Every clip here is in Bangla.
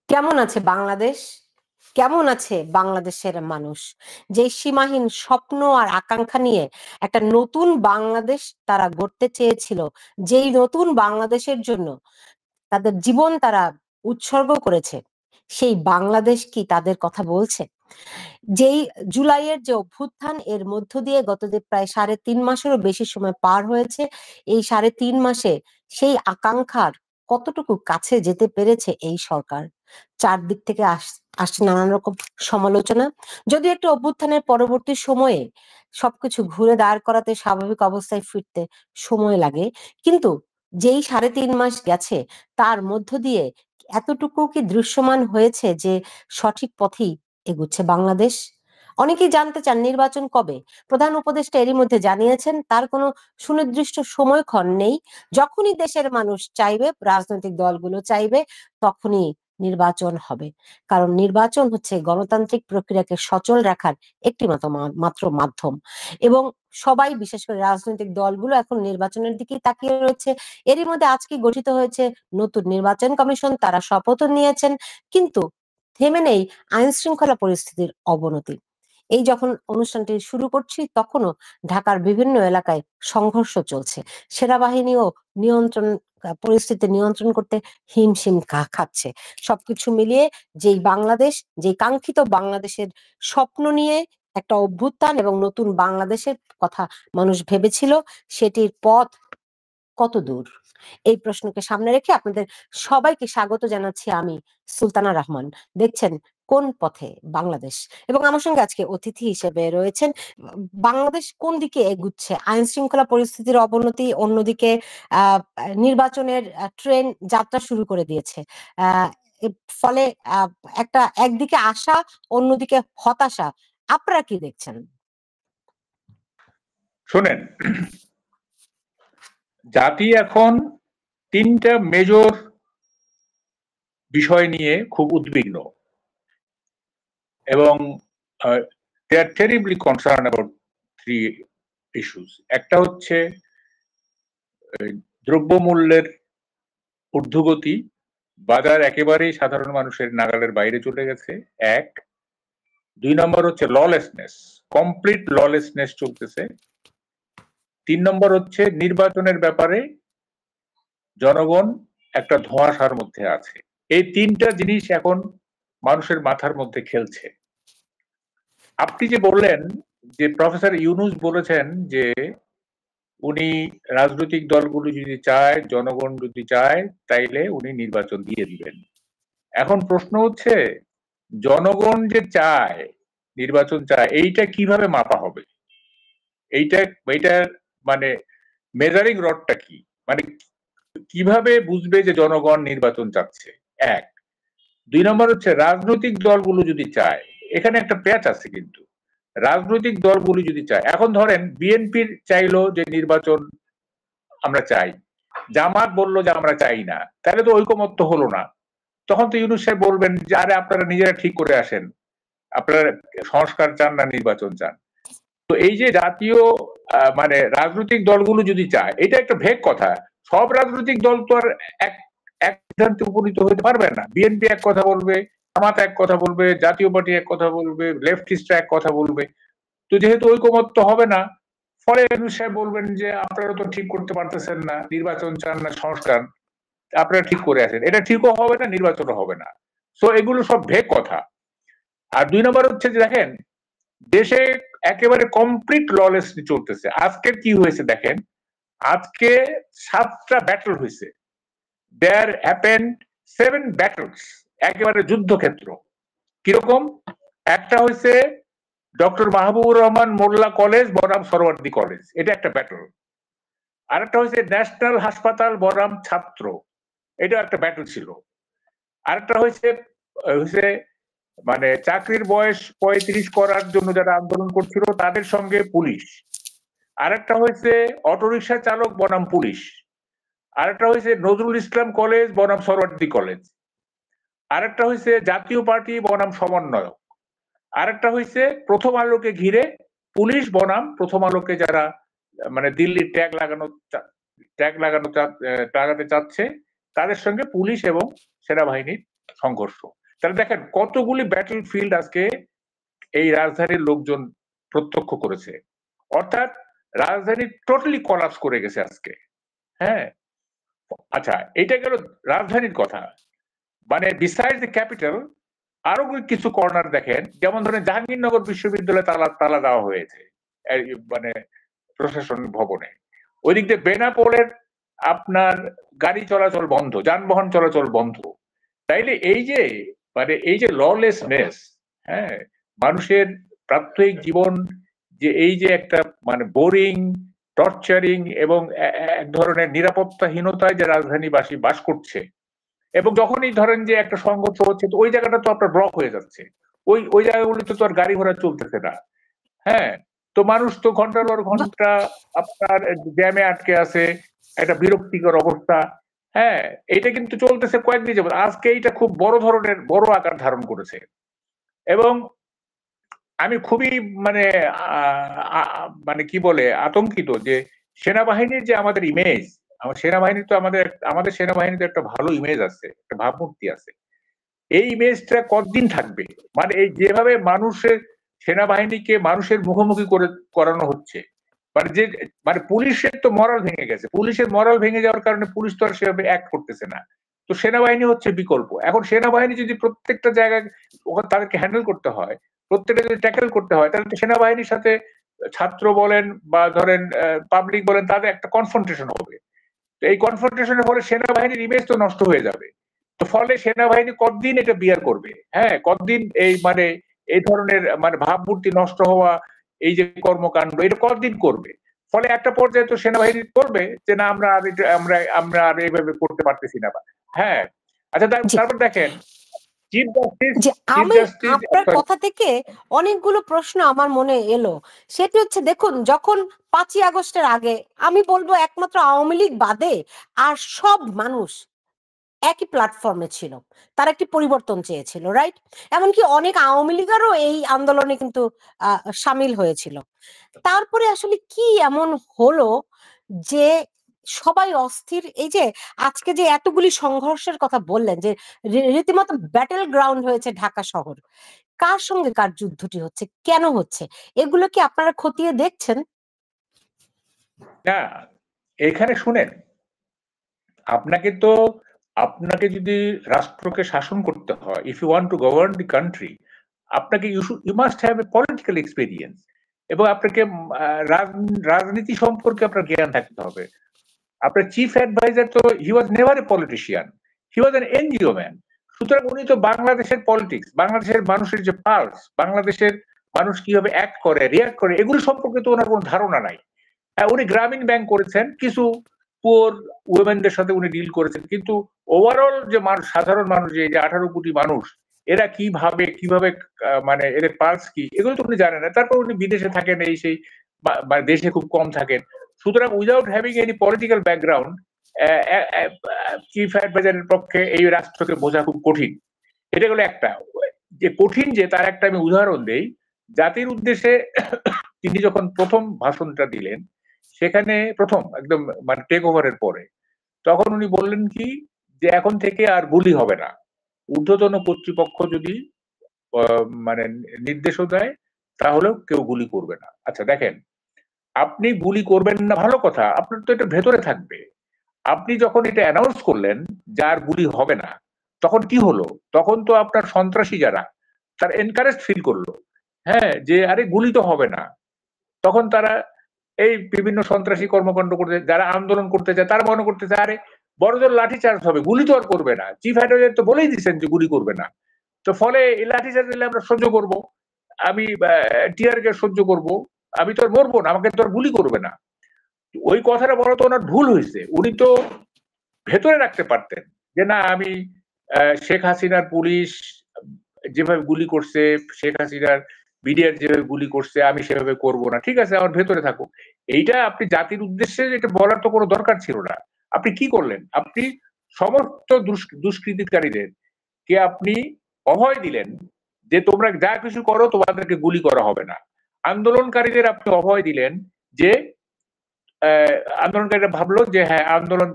কেমন আছে বাংলাদেশ? কেমন আছে বাংলাদেশের মানুষ? যে সীমাহীন স্বপ্ন আর আকাঙ্ক্ষা নিয়ে একটা নতুন বাংলাদেশ তারা গড়তে চেয়েছিল, যেই নতুন বাংলাদেশের জন্য তাদের জীবন তারা উৎসর্গ করেছে, সেই বাংলাদেশ কি তাদের কথা বলছে? যেই জুলাইয়ের যে অভ্যুত্থান, এর মধ্য দিয়ে গত যে প্রায় 3.5 মাসেরও বেশি সময় পার হয়েছে, এই 3.5 মাসে সেই আকাঙ্ক্ষার কতটুকু কাছে যেতে পেরেছে এই সরকার? চারদিক থেকে আসছে নানান রকম সমালোচনা। যদিও একটা অভ্যুত্থানের পরবর্তী সময়ে সবকিছু ঘুরে দাঁড় করাতে, স্বাভাবিক অবস্থায় ফিরতে সময় লাগে, কিন্তু যেই 3.5 মাস গেছে তার মধ্য দিয়ে এতটুকু কি দৃশ্যমান হয়েছে যে সঠিক পথেই এগুচ্ছে বাংলাদেশ? অনেকেই জানতে চান নির্বাচন কবে। প্রধান উপদেষ্টা এরই মধ্যে জানিয়েছেন তার কোনো সুনির্দিষ্ট সময়ক্ষণ নেই। যখনই দেশের মানুষ চাইবে, রাজনৈতিক দলগুলো চাইবে, তখনই নির্বাচন হবে। কারণ নির্বাচন হচ্ছে গণতান্ত্রিক প্রক্রিয়াকে সচল রাখার একটি মাত্র মাধ্যম। এবং সবাই, বিশেষ করে রাজনৈতিক দলগুলো, এখন নির্বাচনের দিকেই তাকিয়ে রয়েছে। এরই মধ্যে আজকে গঠিত হয়েছে নতুন নির্বাচন কমিশন, তারা শপথও নিয়েছেন। কিন্তু থেমে নেই আইন শৃঙ্খলা পরিস্থিতির অবনতি। এই যখন অনুষ্ঠানটি শুরু করছি, তখনও ঢাকার বিভিন্ন এলাকায় সংঘর্ষ চলছে। সেনাবাহিনীও পরিস্থিতি নিয়ন্ত্রণ করতে হিমশিম খাচ্ছে। সবকিছু মিলিয়ে যেই বাংলাদেশ, যেই কাঙ্ক্ষিত বাংলাদেশের স্বপ্ন নিয়ে একটা অভ্যুত্থান এবং নতুন বাংলাদেশের কথা মানুষ ভেবেছিল, সেটির পথ কত দূর? এই প্রশ্নকে সামনে রেখে আপনাদের সবাইকে স্বাগত জানাচ্ছি আমি, সুলতানা রহমান। দেখছেন কোন পথে বাংলাদেশ, এবং আমার সঙ্গে আজকে অতিথি হিসেবে রয়েছেন। বাংলাদেশ কোন দিকে এগুচ্ছে? আইন শৃঙ্খলা পরিস্থিতির অবনতি, অন্যদিকে আহ নির্বাচনের ট্রেন যাত্রা শুরু করে দিয়েছে। আহ ফলে আহ একটা একদিকে আশা, অন্যদিকে হতাশা। আপনারা কি দেখছেন? শোনেন, জাতি এখন তিনটা মেজর বিষয় নিয়ে খুব উদ্বিগ্ন এবং দে আর টেরিবলি কনসার্ন অ্যাবাউট 3 ইস্যুস। একটা হচ্ছে দ্রব্যমূল্যের ঊর্ধ্বগতি, বাজার একেবারেই সাধারণ মানুষের নাগালের বাইরে চলে গেছে, এক। 2 নম্বর হচ্ছে ললেসনেস, কমপ্লিট ললেসনেস চলতেছে। 3 নম্বর হচ্ছে নির্বাচনের ব্যাপারে জনগণ একটা ধোঁয়াশার মধ্যে আছে। এই তিনটা জিনিস এখন মানুষের মাথার মধ্যে খেলছে। আপনি যে বললেন যে প্রফেসর ইউনূস বলেছেন যে উনি রাজনৈতিক দলগুলো যদি চায়, জনগণ যদি চায়, তাইলে উনি নির্বাচন দিয়ে দিবেন। এখন প্রশ্ন হচ্ছে, জনগণ যে চায়, নির্বাচন চায়, এইটা কিভাবে মাপা হবে? এইটার মানে মেজারিং রডটা কি? মানে কিভাবে বুঝবে যে জনগণ নির্বাচন চাচ্ছে? এক। 2 নম্বর হচ্ছে রাজনৈতিক দলগুলো যদি চায়, এখানে একটা প্যাচ আছে কিন্তু। রাজনৈতিক দলগুলো যদি চায়, এখন ধরেন বিএনপির চাইলো যে নির্বাচন আমরা চাই, জামাত বললো যে আমরা চাই না, তাহলে তো ঐকমত্য হলো না। তখন তো ইউনূস সাহেব বলবেন যে আরে আপনারা নিজেরা ঠিক করে আসেন, আপনারা সংস্কার চান না নির্বাচন চান। তো এই যে জাতীয় মানে রাজনৈতিক দলগুলো যদি চায়, এটা একটা ভেগ কথা। সব রাজনৈতিক দল তো আর এক এক সিদ্ধান্তে উপনীত হতে পারবে না। বিএনপি এক কথা বলবে, জামাত এক কথা বলবে, জাতীয় পার্টি এক কথা বলবে, লেফটিস্টরা এক কথা বলবে। তো যেহেতু ঐকমত্য হবে না, ফলে ইউনূস সাহেব বলবেন যে আপনারা তো ঠিক করতে পারতেছেন না, নির্বাচন চান না সংস্কার, আপনারা ঠিক করে আছেন, এটা ঠিকও হবে না, নির্বাচনও হবে না। সো এগুলো সব ভেগ কথা। আর 2 নম্বর হচ্ছে যে দেখেন, দেশে একেবারে কমপ্লিট ললেস চলতেছে। আজকে কি হয়েছে দেখেন, আজকে 7টা ব্যাটল হয়েছে। দেয়ার হ্যাপেন্ড 7 ব্যাটলস, একেবারে যুদ্ধক্ষেত্র। কিরকম? একটা হয়েছে ডক্টর মাহবুবুর রহমান মোল্লা কলেজ বনাম সরওয়ার্দী কলেজ, এটা একটা ব্যাটল। আরেকটা হয়েছে ন্যাশনাল হাসপাতাল বনাম ছাত্র, এটা একটা ব্যাটল ছিল। আরেকটা হয়েছে মানে চাকরির বয়স 35 করার জন্য যারা আন্দোলন করছিল তাদের সঙ্গে পুলিশ। আরেকটা হয়েছে অটোরিকশা চালক বনাম পুলিশ। আরেকটা হয়েছে নজরুল ইসলাম কলেজ বনাম সরওয়ার্দী কলেজ। আরেকটা হয়েছে জাতীয় পার্টি বনাম সমন্বয়ক। আরেকটা হয়েছে প্রথম আলোকে ঘিরে পুলিশ বনাম প্রথম আলোকে যারা মানে দিল্লির ট্যাগ লাগাতে চাচ্ছে, তাদের সঙ্গে পুলিশ এবং সেনাবাহিনীর সংঘর্ষ। তাহলে দেখেন কতগুলি ব্যাটল ফিল্ড আজকে এই রাজধানীর লোকজন প্রত্যক্ষ করেছে। অর্থাৎ রাজধানী টোটালি কলাপস করে গেছে আজকে। হ্যাঁ, আচ্ছা এটা গেল রাজধানীর কথা। মানে বিসাইড দ্য ক্যাপিটাল আরো কিছু কর্নার দেখেন, যেমন ধরেন জাহাঙ্গীরনগর বিশ্ববিদ্যালয়ে তালা তালা দেওয়া হয়েছে মানে প্রশাসন ভবনে। ওই দিক দিয়ে বেনাপোলের আপনার গাড়ি চলাচল বন্ধ, যানবাহন চলাচল বন্ধ। তাইলে এই যে মানে এই যে ললেসনেস, হ্যাঁ, মানুষের প্রাত্যহিক জীবন যে এই যে একটা মানে বোরিং, টর্চারিং এবং এক ধরনের নিরাপত্তাহীনতায় যে রাজধানীবাসী বাস করছে, এবং যখনই ধরেন যে একটা সংঘর্ষ হচ্ছে তো ওই জায়গাটা তো আপনার ব্লক হয়ে যাচ্ছে, ওই জায়গাগুলোতে তো আর গাড়ি ঘোড়া চলতেছে না। হ্যাঁ, তো মানুষ তো ঘন্টার পর ঘন্টা আপনার জ্যামে আটকে আছে, একটা বিরক্তিকর অবস্থা। হ্যাঁ, এটা কিন্তু চলতেছে কয়েকদিন যাবত, আজকে এইটা খুব বড় ধরনের বড় আকার ধারণ করেছে। এবং আমি খুবই মানে মানে কি বলে আতঙ্কিত যে সেনাবাহিনীর যে আমাদের ইমেজ, আমার সেনাবাহিনী তো আমাদের সেনাবাহিনীতে একটা ভালো ইমেজ আছে, একটা ভাবমূর্তি আছে। এই ইমেজটা কতদিন থাকবে? মানে এই যেভাবে মানুষের সেনাবাহিনীকে মানুষের মুখোমুখি করানো হচ্ছে, মানে যে মানে পুলিশের তো মরাল ভেঙে গেছে, পুলিশের মরাল ভেঙে যাওয়ার কারণে পুলিশ তো আর সেভাবে অ্যাক্ট করতেছে না। তো সেনাবাহিনী হচ্ছে বিকল্প। এখন সেনাবাহিনী যদি প্রত্যেকটা জায়গায় তাদেরকে হ্যান্ডেল করতে হয়, প্রত্যেকটা যদি ট্যাকেল করতে হয়, তাহলে তো সেনাবাহিনীর সাথে ছাত্র বলেন বা ধরেন পাবলিক বলেন, তাদের একটা কনফ্রন্টেশন হবে। তো এই কনফ্রন্টেশনের ফলে সেনাবাহিনীর ইমেজ তো নষ্ট হয়ে যাবে। তো ফলে সেনাবাহিনী কতদিন এটা বিয়ার করবে? হ্যাঁ, কতদিন এই মানে এই ধরনের মানে ভাবমূর্তি নষ্ট হওয়া, এই যে কর্মকাণ্ড, এটা কতদিন করবে? ফলে একটা পর্যায়ে তো সেনাবাহিনী করবে যে না, আমরা আর আমরা আর এইভাবে করতে পারতেছি না। হ্যাঁ, আচ্ছা তারপর দেখেন চিফ জাস্টিস যে চিফ আমি জাস্টিস আপনার কথা থেকে অনেকগুলো প্রশ্ন আমার মনে এলো। সেটি হচ্ছে, দেখুন, যখন 5ই আগস্টের আগে আমি বলবো একমাত্র আওয়ামী লীগ বাদে আর সব মানুষ একই প্ল্যাটফর্মে ছিল, তারা একটি পরিবর্তন চেয়েছিল, রাইট? এমনকি অনেক আওয়ামী লীগারও এই আন্দোলনে কিন্তু সামিল হয়েছিল। তারপরে আসলে কি এমন হলো যে সবাই অস্থির? এই যে আজকে যে এতগুলি সংঘর্ষের কথা বললেন, যে রীতিমতো ব্যাটেল গ্রাউন্ড হয়েছে ঢাকা শহর, কার সঙ্গে কার যুদ্ধটি হচ্ছে, কেন হচ্ছে, এগুলো কি আপনারা খতিয়ে দেখছেন? না, এখানে শুনেন, আপনাকে যদি রাষ্ট্রকে শাসন করতে হয়, if you want to govern the country, আপনাকে you must have a political experience, এবং আপনাকে রাজনীতি সম্পর্কে আপনার জ্ঞান থাকতে হবে। আপনার চিফ অ্যাডভাইজার তো he was never a politician, he was an NGO man. সুতরাং উনি তো বাংলাদেশের পলিটিক্স, বাংলাদেশের মানুষের যে পালস, বাংলাদেশের মানুষ কিভাবে অ্যাক্ট করে, রিয়াক্ট করে, এগুলো সম্পর্কে তো ওনার কোনো ধারণা নাই। উনি গ্রামীণ ব্যাংক করেছেন, কিছু পুয়ার উইমেনদের সাথে উনি ডিল করেছেন, কিন্তু ওভারঅল যে সাধারণ মানুষ, যে 18 কোটি মানুষ, এরা কিভাবে মানে এদের পালস কি, এগুলো তো উনি জানেন না। তারপর উনি বিদেশে থাকেন, এই সেই মানে দেশে খুব কম থাকেন। সুতরাং without having any political background, chief অ্যাডভাইজারের পক্ষে এই রাষ্ট্রকে বোঝা খুব কঠিন। এটা হলো একটা, যে কঠিন যে তার একটা আমি উদাহরণ দেই। জাতির উদ্দেশ্যে তিনি যখন প্রথম ভাষণটা দিলেন, সেখানে প্রথম একদম মানে টেক ওভারের পরে, তখন উনি বললেন কি, যে এখন থেকে আর গুলি হবে না, ঊর্ধ্বতন কর্তৃপক্ষ যদি মানে নির্দেশও দেয়, তাহলেও কেউ গুলি করবে না। আচ্ছা দেখেন, আপনি গুলি করবেন না ভালো কথা, আপনার তো এটা ভেতরে থাকবে। আপনি যখন এটা অ্যানাউন্স করলেন যার গুলি হবে না, তখন কি হলো? তখন তো আপনার সন্ত্রাসী যারা, তার এনকারেজ ফিল করলো, হ্যাঁ, যে আরে গুলি তো হবে না। তখন তারা এই বিভিন্ন সন্ত্রাসী কর্মকাণ্ড করতে, যারা আন্দোলন করতে চায় তারা মনে করতেছে আরে বড়জোর লাঠি চার্জ হবে, গুলি তো আর করবে না, চিফ অ্যাডভাইজার তো বলেই দিচ্ছেন যে গুলি করবে না। তো ফলে এই লাঠি চার্জ দিলে আমরা সহ্য করব, আমি টিয়ার গ্যাস সহ্য করব, আমি তো আর মরবো না, আমাকে তো আর গুলি করবে না। ওই কথাটা বলা তো ওনার ভুল হয়েছে। উনি তো ভেতরে রাখতে পারতেন যে না, আমি শেখ হাসিনার পুলিশ যেভাবে গুলি করছে, শেখ হাসিনার বিডিআর যেভাবে গুলি করছে, আমি সেভাবে করব না, ঠিক আছে, আমার ভেতরে থাকুক। এইটা আপনি জাতির উদ্দেশ্যে এটা বলার তো কোনো দরকার ছিল না। আপনি কি করলেন? আপনি সমস্ত দুষ্কৃতিকারীদের কে আপনি অভয় দিলেন যে তোমরা যা কিছু করো তোমাদেরকে গুলি করা হবে না। আন্দোলনকারীদের আপনি অভয় দিলেন যে আন্দোলনকারীরা ভাবলো যে হ্যাঁ, আন্দোলন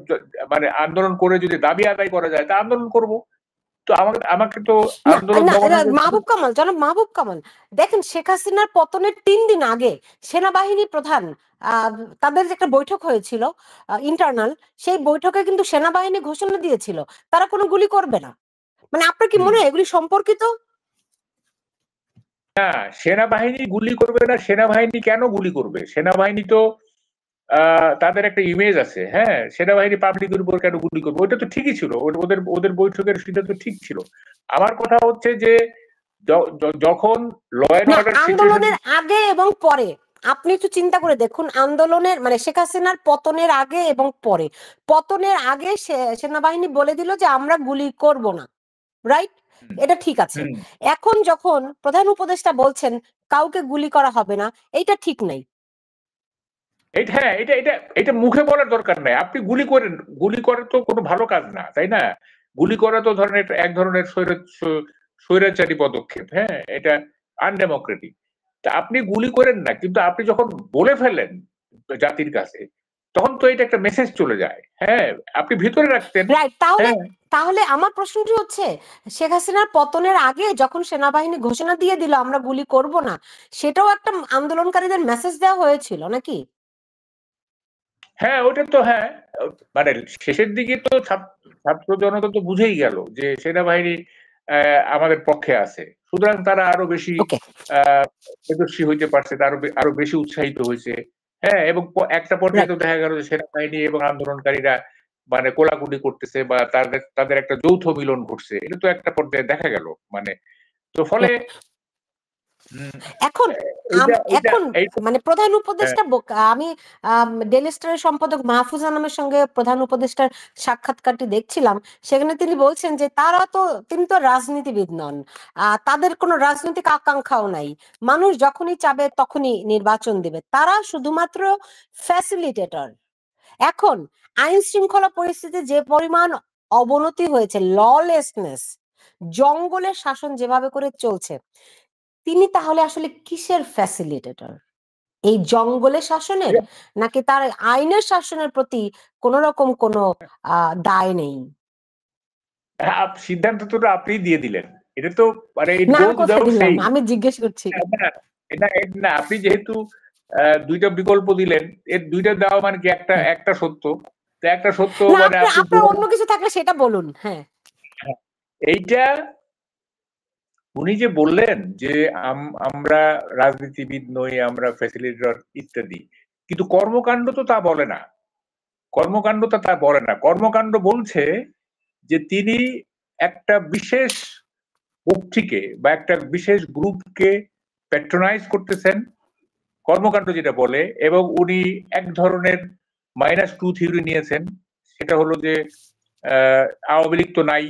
মানে আন্দোলন করে যদি দাবি আদায় করা যায় তা আন্দোলন করব। তো আমাকে তো না আন্দোলন না দমনের মাহবুব কামাল, জনাব মাহবুব কামাল, দেখেন শেখ হাসিনার পতনের 3 দিন আগে সেনাবাহিনী প্রধান তাদের যে একটা বৈঠক হয়েছিল ইন্টারনাল, সেই বৈঠকে কিন্তু সেনাবাহিনী ঘোষণা দিয়েছিল তারা কোনো গুলি করবে না। মানে আপনার কি মনে হয় এগুলি সম্পর্কিত? না, সেনাবাহিনী গুলি করবে না। সেনাবাহিনী কেন গুলি করবে? সেনাবাহিনী তো তাদের একটা ইমেজ আছে। হ্যাঁ, সেনাবাহিনী পাবলিকের উপর কেন গুলি করবে? ওইটা তো ঠিকই ছিল, ওদের ওদের বৈঠকের সিদ্ধান্ত ঠিক ছিল। আমার কথা হচ্ছে যে যখন ল অ্যান্ড না, অর্ডার সিচুয়েশন। আন্দোলনের আগে এবং পরে আপনি একটু চিন্তা করে দেখুন, আন্দোলনের মানে শেখ হাসিনার পতনের আগে এবং পরে। পতনের আগে সেনাবাহিনী বলে দিল যে আমরা গুলি করব না, রাইট? এটা ঠিক আছে। এখন যখন প্রধান উপদেষ্টা বলছেন কাউকে গুলি করা হবে না, এইটা ঠিক নাই। হ্যাঁ, এটা এটা এটা মুখে বলার দরকার নাই। আপনি গুলি করেন, গুলি করা তো কোনো ভালো কাজ না, তাই না? গুলি করা তো ধরেন এক ধরনের স্বৈরাচারী পদক্ষেপ। হ্যাঁ, এটা আনডেমোক্রেটিক। তা আপনি গুলি করেন না, কিন্তু আপনি যখন বলে ফেলেন জাতির কাছে, তখন তো এটা একটা মেসেজ চলে যায়। হ্যাঁ, আপনি ভিতরে রাখতেন। রাইট। তাহলে হ্যাঁ, তাহলে আমার প্রশ্নটি হচ্ছে, শেখ হাসিনার পতনের আগে যখন সেনাবাহিনী ঘোষণা দিয়ে দিল আমরা গুলি করব না, সেটাও একটা আন্দোলনকারীদের মেসেজ দেওয়া হয়েছিল নাকি? হ্যাঁ, ওটা তো হ্যাঁ, মানে শেষের দিকে তো ছাত্র জনতা তো বুঝেই গেল যে সেনাবাহিনী আমাদের পক্ষে আছে। সুতরাং তারা আরো বেশি ওকে। তেজস্বী হইতে পারছে, আরো বেশি উৎসাহিত হয়েছে। হ্যাঁ, এবং একটা পর্যায়ে রাইট। তো দেখা গেল যে সেনাবাহিনী এবং আন্দোলনকারীরা মানে কোলাকুলি করতেছে বা তাদের তাদের একটা যৌথ মিলন ঘটছে। এটা তো একটা পর্যায়ে দেখা গেল। মানে তো ফলে উম, এখন এইটা এইটা এখন এইটা মানে প্রধান হ্যাঁ, উপদেষ্টা আমি ডেইলি স্টারের সম্পাদক মাহফুজ আনামের সঙ্গে প্রধান উপদেষ্টার সাক্ষাৎকারটি দেখছিলাম। সেখানে তিনি বলছেন যে তিনি তো রাজনীতিবিদ নন, তাদের কোনো রাজনৈতিক আকাঙ্ক্ষাও নাই, মানুষ যখনই চাবে তখনই নির্বাচন দিবে, তারা শুধুমাত্র ফ্যাসিলিটেটর। এখন আইন শৃঙ্খলা পরিস্থিতি যে পরিমাণ অবনতি হয়েছে, ললেসনেস, জঙ্গলের শাসন যেভাবে করে চলছে, তিনি তাহলে আসলে কিসের ফ্যাসিলিটেটর? এই জঙ্গলের শাসনের, নাকি তার আইনের শাসনের প্রতি কোন রকম কোন দায় নেই? সিদ্ধান্ত তো আপনিই দিয়ে দিলেন। এটা তো মানে ইট না, আমি গোজ কোথায় উইদাউট দিলাম, সেইং। আমি জিজ্ঞেস করছি। না, না, না, আপনি যেহেতু দুইটা বিকল্প দিলেন, এর দুইটা দেওয়া মানে কি একটা হুম। একটা সত্য। তো একটা সত্য না, মানে আপনি আপনার অন্য কিছু থাকলে সেটা বলুন। হ্যাঁ। এইটা উনি যে বললেন যে আমরা রাজনীতিবিদ নই, আমরা ফ্যাসিলিটেটর ইত্যাদি, কিন্তু কর্মকাণ্ড তো তা বলে না। কর্মকাণ্ড তো তা বলে না। কর্মকাণ্ড বলছে যে তিনি একটা বিশেষ গোষ্ঠীকে বা একটা বিশেষ গ্রুপকে প্যাট্রোনাইজ করতেছেন, কর্মকাণ্ড যেটা বলে। এবং উনি এক ধরনের -2 থিওরি নিয়েছেন। সেটা হলো যে আওয়ামী লীগ তো নাই,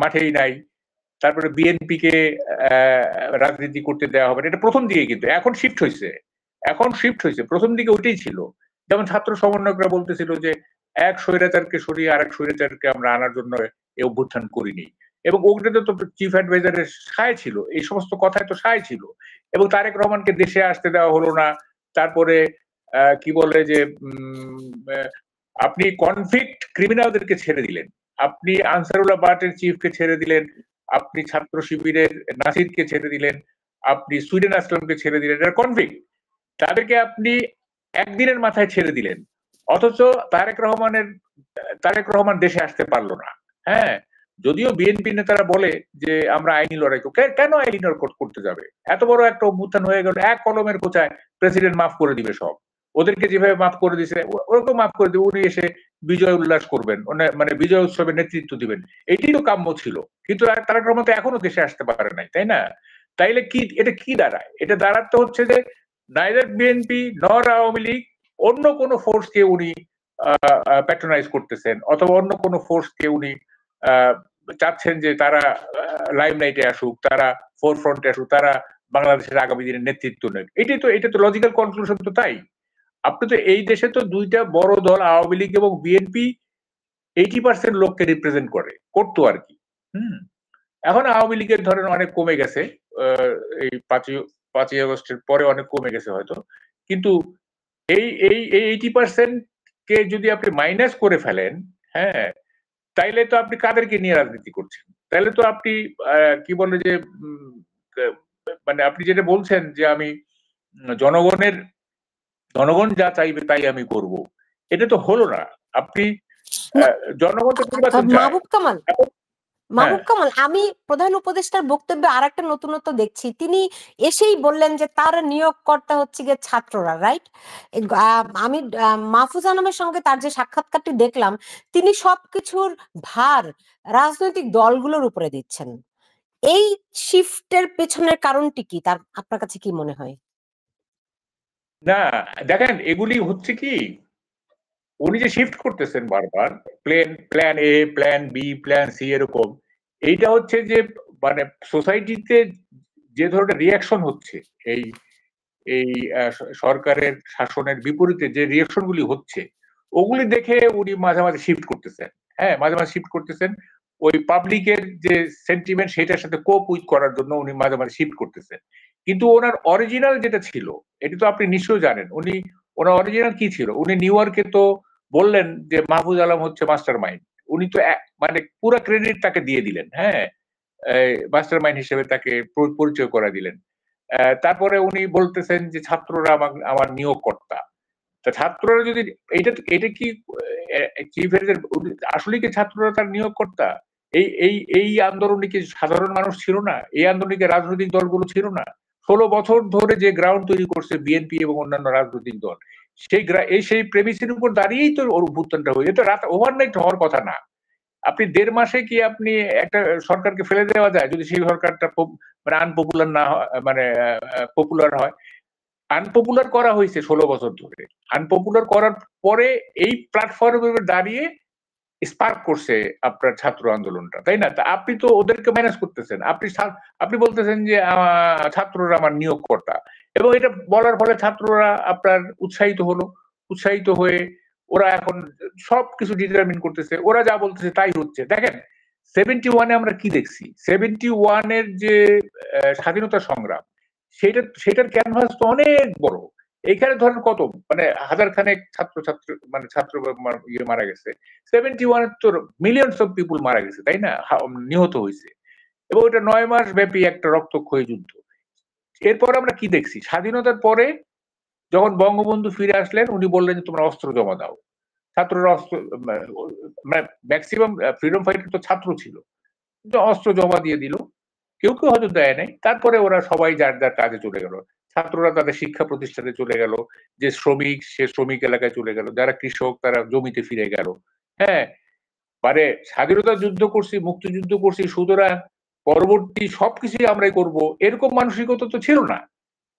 মাঠেই নাই। তারপরে বিএনপি কে রাজনীতি করতে দেওয়া হবে না। এটা প্রথম দিকে, কিন্তু এখন শিফট হয়েছে। এখন শিফট হয়েছে, প্রথম দিকে ওইটাই ছিল। যেমন ছাত্র সমন্বয়করা বলতেছিল যে এক স্বৈরাচারকে সরিয়ে আরেক স্বৈরাচারকে আমরা আনার জন্য এই অভ্যুত্থান করিনি। এবং ওগুলোতে তো চিফ অ্যাডভাইজারের সায় ছিল, এই সমস্ত কথায় তো সায় ছিল। এবং তারেক রহমানকে দেশে আসতে দেওয়া হলো না। তারপরে কি বলে যে আপনি কনভিক্ট ক্রিমিনালদেরকে ছেড়ে দিলেন, আপনি আনসারুল্লাহ বাটের চিফকে ছেড়ে দিলেন, আপনি ছাত্র শিবিরের নাসিরকে ছেড়ে দিলেন, আপনি সুইডেন আসলামকে ছেড়ে দিলেন, এটা কনভিক্ট। তাদেরকে আপনি একদিনের মাথায় ছেড়ে দিলেন, অথচ তারেক রহমান দেশে আসতে পারলো না। হ্যাঁ, যদিও বিএনপি নেতারা বলে যে আমরা আইনি লড়াই করব। কেন আইনি লড়াই করতে যাবে? এত বড় একটা অভ্যুত্থান হয়ে গেল, এক কলমের খোঁচায় প্রেসিডেন্ট মাফ করে দিবে সব। ওদেরকে যেভাবে মাফ করে দিছে ওরকম মাফ করে দিবে, উনি এসে বিজয় উল্লাস করবেন, মানে বিজয় উৎসবের নেতৃত্ব দিবেন। এটাই তো কাম্য ছিল। কিন্তু তারেক রহমান তো এখনো দেশে আসতে পারে নাই, তাই না? তাইলে কি এটা কি দাঁড়ায়? এটা দাঁড়াতে হচ্ছে যে নাইদার বিএনপি নর আওয়ামী লীগ অন্য কোন ফোর্সকে উনি প্যাট্রোনাইজ করতেছেন, অথবা অন্য কোন ফোর্সকে উনি চাচ্ছেন যে তারা লাইমলাইটে আসুক, তারা ফোর ফ্রন্টে আসুক, তারা বাংলাদেশের আগামী দিনের নেতৃত্ব নেক। এটা তো লজিক্যাল কনক্লুশন তো তাই। আপনি তো এই দেশে তো দুইটা বড় দল আওয়ামী লীগ এবং বিএনপি 80% লোককে রিপ্রেজেন্ট করতো আর কি। হুম। এখন আওয়ামী লীগের ধরেন অনেক কমে গেছে, এই 5ই আগস্টের পরে অনেক কমে গেছে হয়তো। কিন্তু এই 80% কে যদি আপনি মাইনাস করে ফেলেন, হ্যাঁ, তাইলে তো আপনি কাদেরকে নিয়ে রাজনীতি করছেন? তাহলে তো আপনি কি বলে যে মানে আপনি যেটা বলছেন যে আমি জনগণ যা চাইবে তাই আমি করব, এটা তো হলো না। আপনি না, জনগণ তো নির্বাচন চায়। মাহবুব কামাল, হ্যাঁ, আমি প্রধান উপদেষ্টার বক্তব্যে আর একটা নতুনত্ব দেখছি। তিনি এসেই বললেন যে তার নিয়োগকর্তা হচ্ছে গিয়ে ছাত্ররা, রাইট? আমি মাহফুজ আনামের সঙ্গে তার যে সাক্ষাৎকারটি দেখলাম, তিনি সবকিছুর ভার রাজনৈতিক দলগুলোর উপরে দিচ্ছেন। এই শিফটের পেছনের কারণটি কি, তার আপনার কাছে কি মনে হয়? না দেখেন এগুলি হচ্ছে কি, উনি যে শিফট করতেছেন বারবার, plan A, plan B, plan C, এরকম, এইটা হচ্ছে যে মানে সোসাইটিতে যে ধরনের রিয়াকশন হচ্ছে, এই এই সরকারের শাসনের বিপরীতে যে রিয়াকশন গুলি হচ্ছে, ওগুলি দেখে উনি মাঝে মাঝে শিফট করতেছেন। হ্যাঁ, মাঝে মাঝে শিফট করতেছেন, ওই পাবলিকের যে সেন্টিমেন্ট সেটার সাথে কোপ উইথ করার জন্য উনি মাঝে মাঝে শিফট করতেছেন। কিন্তু ওনার অরিজিনাল যেটা ছিল, এটা তো আপনি নিশ্চয়ই জানেন, ওনার অরিজিনাল কি ছিল। উনি নিউ ইয়র্কে তো বললেন যে মাহফুজ আলম হচ্ছে মাস্টার মাইন্ড। উনি তো মানে পুরো ক্রেডিট তাকে দিয়ে দিলেন। হ্যাঁ, মাস্টার মাইন্ড হিসেবে তাকে পরিচয় করে দিলেন। তারপরে উনি বলতেছেন যে ছাত্ররা আমার নিয়োগকর্তা। তা ছাত্ররা যদি এটা কি চিফ আসলে কি ছাত্ররা তার নিয়োগকর্তা? এই আন্দোলনে কি সাধারণ মানুষ ছিল না? এই আন্দোলনে রাজনৈতিক দলগুলো ছিল না? 16 বছর ধরে যে গ্রাউন্ড তৈরি করছে বিএনপি এবং অন্যান্য রাজনৈতিক দল, সেই প্রেমিসের উপর দাঁড়িয়েই তো ওর অভ্যুত্থানটা হয়েছে। এটা রাত ওভারনাইট হওয়ার কথা না। আপনি 1.5 মাসে কি আপনি একটা সরকারকে ফেলে দেওয়া যায় যদি সেই সরকারটা মানে আনপপুলার না হয়, মানে পপুলার হয়? আনপপুলার করা হয়েছে 16 বছর ধরে। আনপপুলার করার পরে এই প্ল্যাটফর্মে দাঁড়িয়ে স্পার্ক করছে আপনার ছাত্র আন্দোলনটা, তাই না? তা আপনি তো ওদেরকে ম্যানেজ করতেছেন। আপনি বলতেছেন যে ছাত্ররা আমার নিয়োগকর্তা, এবং এটা বলার ফলে ছাত্ররা আপনার উৎসাহিত হলো। উৎসাহিত হয়ে ওরা এখন সবকিছু ডিটারমিন করতেছে, ওরা যা বলতেছে তাই হচ্ছে। দেখেন 71-এ আমরা কি দেখছি, 71-এর যে স্বাধীনতা সংগ্রাম, সেটার ক্যানভাস তো অনেক বড়। এইখানে ধরেন কত, মানে হাজার খানেক ছাত্র ইয়ে মারা গেছে। 71-এ তো মিলিয়নস অফ পিপুল মারা গেছে, তাই না? নিহত হয়েছে, এবং এটা 9 মাস ব্যাপী একটা রক্তক্ষয়ী যুদ্ধ। এরপর আমরা কি দেখছি, স্বাধীনতার পরে যখন বঙ্গবন্ধু ফিরে আসলেন, উনি বললেন যে তোমরা অস্ত্র জমা দাও। ছাত্ররা অস্ত্র, মানে ম্যাক্সিমাম ফ্রিডম ফাইটার তো ছাত্র ছিল, অস্ত্র জমা দিয়ে দিল। কেউ কেউ হয়তো দেয় নাই। তারপরে ওরা সবাই যার যার কাজে চলে গেল। ছাত্ররা তাদের শিক্ষা প্রতিষ্ঠানে চলে গেল, যে শ্রমিক সে শ্রমিক এলাকায় চলে গেল, যারা কৃষক তারা জমিতে ফিরে গেল। হ্যাঁ, মানে স্বাধীনতা যুদ্ধ করছি, মুক্তিযুদ্ধ করছি, সুতরাং পরবর্তী সবকিছুই আমরাই করব, এরকম মানসিকতা তো ছিল না।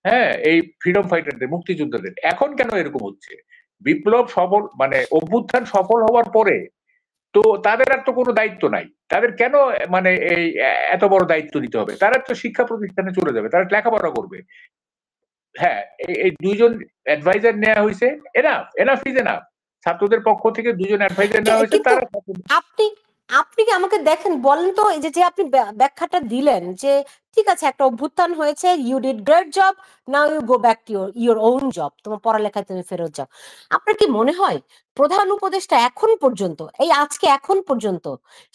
হ্যাঁ, এই ফ্রিডম ফাইটারদের, মুক্তিযোদ্ধাদের। এখন কেন এরকম হচ্ছে? বিপ্লব সফল, মানে অভ্যুত্থান সফল হওয়ার পরে তো তাদের আর তো কোনো দায়িত্ব নাই। তাদের কেন মানে এই এত বড় দায়িত্ব নিতে হবে? তারা তো শিক্ষা প্রতিষ্ঠানে চলে যাবে, তারা লেখাপড়া করবে। হ্যাঁ, এই 2 জন অ্যাডভাইজার নেওয়া হয়েছে, এনাফ ইজ এনাফ। ছাত্রদের পক্ষ থেকে 2 জন অ্যাডভাইজার নেওয়া হয়েছে, কিন্তু তারা আপনি আপনি কি আমাকে দেখেন, বলেন তো, এই যে যে আপনি ব্যাখ্যাটা দিলেন যে ঠিক আছে একটা অভ্যুত্থান হয়েছে, you did great job, now you go back to your own job, তোমার পড়ালেখায় তুমি ফেরত যাও। আপনার কি মনে হয় প্রধান উপদেষ্টা এখন পর্যন্ত, এই আজকে এখন পর্যন্ত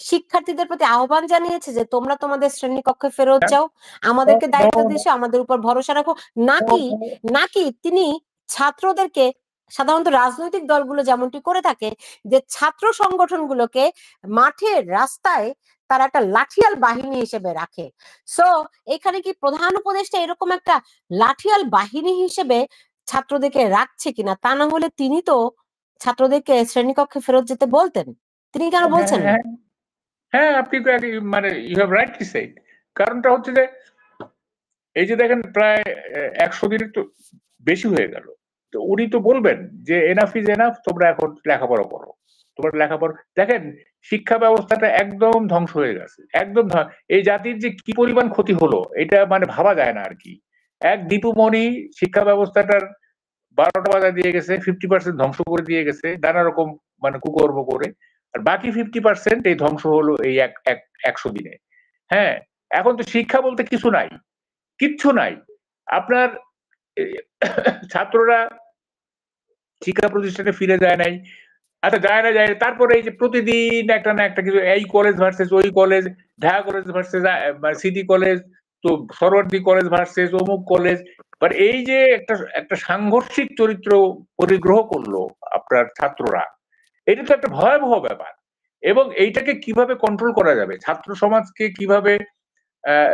শিক্ষার্থীদের প্রতি আহ্বান জানিয়েছে যে তোমরা তোমাদের শ্রেণীকক্ষে ফেরত যাও, আমাদেরকে দায়িত্ব দিয়েছো, আমাদের উপর ভরসা রাখো? নাকি নাকি তিনি ছাত্রদেরকে, সাধারণত রাজনৈতিক দলগুলো যেমনটি করে থাকে, যে ছাত্র সংগঠনগুলোকে মাঠের রাস্তায় তারা একটা লাঠিয়াল বাহিনী হিসেবে রাখে? সো এখানে কি প্রধান উপদেষ্টা এরকম একটা লাঠিয়াল বাহিনী হিসেবে ছাত্রদেরকে রাখছে কিনা? তা না হলে তিনি তো ছাত্রদেরকে শ্রেণীকক্ষে ফেরত যেতে বলতেন, তিনি কেন বলছেন না? হ্যাঁ, আপনি তো মানে ইউ হ্যাভ রাইটলি সেড। কারণটা হচ্ছে যে এই যে দেখেন প্রায় 100 দিনের তো বেশি হয়ে গেল। তো উনি তো বলবেন যে এনাফ ইজ এনাফ, তোমরা এখন লেখাপড়া করো। তোমরা লেখাপড়া, দেখেন শিক্ষা ব্যবস্থাটা একদম ধ্বংস হয়ে গেছে। একদম এই জাতির যে কি পরিমাণ ক্ষতি হলো এটা মানে ভাবা যায় না আর কি। এক দীপুমণি শিক্ষা ব্যবস্থাটার 12টা বাজা দিয়ে গেছে, 50% ধ্বংস করে দিয়ে গেছে নানা রকম মানে কুকর্ম করে। আর বাকি 50% এই ধ্বংস হলো এই 100 দিনে। হ্যাঁ, এখন তো শিক্ষা বলতে কিছু নাই, কিচ্ছু নাই। আপনার ছাত্ররা শিক্ষা প্রতিষ্ঠানে ফিরে যায় নাই, আচ্ছা যায় না যায় না। তারপরে এই যে প্রতিদিন একটা না একটা কিছু, এই কলেজ ভার্সেস ওই college, Dhaka college versus city college, তো সরওয়ার্দী কলেজ ভার্সেস অমুক কলেজ। বাট এই যে একটা একটা সাংঘর্ষিক চরিত্র পরিগ্রহ করলো আপনার ছাত্ররা, এটা তো একটা ভয়াবহ ব্যাপার। এবং এইটাকে কিভাবে কন্ট্রোল করা যাবে, ছাত্র সমাজকে কিভাবে আহ,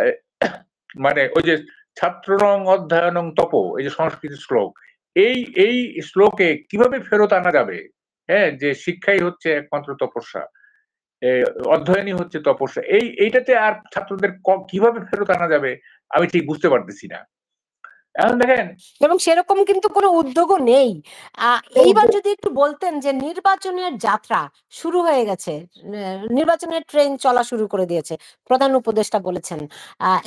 মানে ওই যে ছাত্ররং অধ্যয়নং তপ, এই যে সংস্কৃত শ্লোক, এই এই শ্লোকে কিভাবে ফেরত আনা যাবে? হ্যাঁ, যে শিক্ষাই হচ্ছে একমাত্র তপস্যা, এ, অধ্যয়নই হচ্ছে তপস্যা, এইটাতে আর ছাত্রদের কিভাবে ফেরত আনা যাবে আমি ঠিক বুঝতে পারতেছি না। এখন দেখেন, এবং সেরকম কিন্তু কোনো উদ্যোগও নেই। এইবার যদি একটু বলতেন যে নির্বাচনের যাত্রা শুরু হয়ে গেছে, নির্বাচনের ট্রেন চলা শুরু করে দিয়েছে, প্রধান উপদেষ্টা বলেছেন,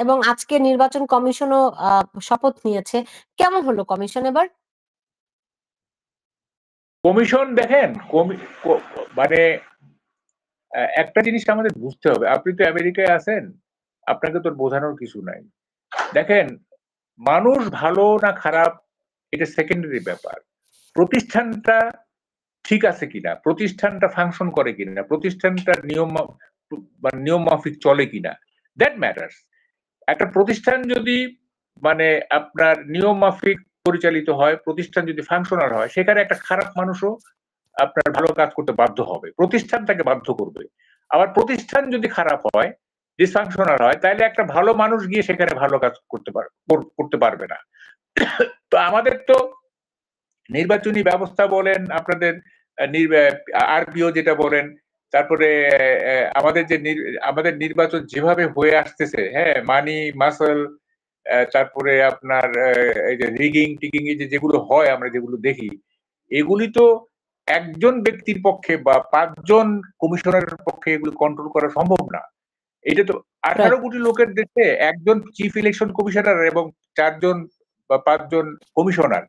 এবং আজকে নির্বাচন কমিশনও শপথ নিয়েছে। কেমন হলো কমিশন এবার? কমিশন দেখেন মানে একটা জিনিস আমাদের বুঝতে হবে, আপনি তো আমেরিকায় আছেন, আপনাকে তো বোঝানোর কিছু নাই। দেখেন, মানুষ ভালো না খারাপ এটা সেকেন্ডারি ব্যাপার। প্রতিষ্ঠানটা ঠিক আছে কিনা, প্রতিষ্ঠানটা ফাংশন করে কিনা, প্রতিষ্ঠানটা নিয়ম মাফিক চলে কিনা, দ্যাট ম্যাটার্স। একটা প্রতিষ্ঠান যদি মানে আপনার নিয়ম মাফিক পরিচালিত হয়, প্রতিষ্ঠান যদি ফাংশনাল হয়, সেখানে একটা খারাপ মানুষও আপনার ভালো কাজ করতে বাধ্য হবে, প্রতিষ্ঠান তাকে বাধ্য করবে। আবার প্রতিষ্ঠান যদি খারাপ হয়, ডিসফাংশনাল হয়, তাহলে একটা ভালো মানুষ গিয়ে সেখানে ভালো কাজ করতে পারবে না। তো আমাদের তো নির্বাচনী ব্যবস্থা বলেন, আপনাদের আরপিও যেটা বলেন, তারপরে আমাদের নির্বাচন যেভাবে হয়ে আসতেছে, হ্যাঁ, মানি মাসল, তারপরে আপনার এই যে রিগিং টিকিং, এই যে যেগুলো হয় আমরা যেগুলো দেখি, এগুলি তো একজন ব্যক্তির পক্ষে বা 5 জন কমিশনারের পক্ষে এগুলো কন্ট্রোল করা সম্ভব না। এটা তো 18 কোটি লোকের দেশে একজন চিফ ইলেকশন কমিশনার এবং 4 জন বা 5 জন কমিশনার,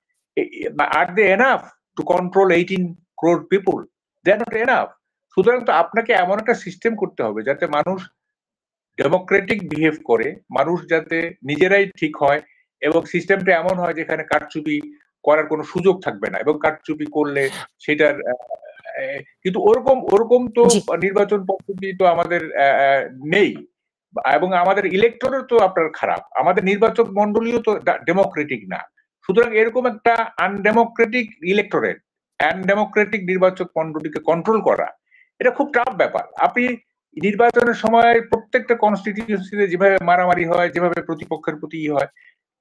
আর they enough to control 18 crore people? They are not enough. সুতরাং তো আপনাকে এমন একটা সিস্টেম করতে হবে যাতে মানুষ ডেমোক্রেটিক বিহেভ করে, মানুষ যাতে নিজেরাই ঠিক হয়, এবং সিস্টেমটা এমন হয় যেখানে কারচুপি করার কোনো সুযোগ থাকবে না, এবং কারচুপি করলে সেটার কিন্তু ওরকম ওরকম তো জি। নির্বাচন পদ্ধতি তো আমাদের নেই। এবং আমাদের ইলেকটরও তো আপনার খারাপ, আমাদের নির্বাচক মন্ডলীও তো ডেমোক্রেটিক না। সুতরাং এরকম একটা আনডেমোক্রেটিক ইলেকটোরেট, আনডেমোক্রেটিক নির্বাচক মন্ডলীকে কন্ট্রোল করা, এটা খুব টাফ ব্যাপার। আপনি নির্বাচনের সময় প্রত্যেকটা কনস্টিটিউয়েন্সিতে যেভাবে মারামারি হয়, যেভাবে প্রতিপক্ষের প্রতি হয়,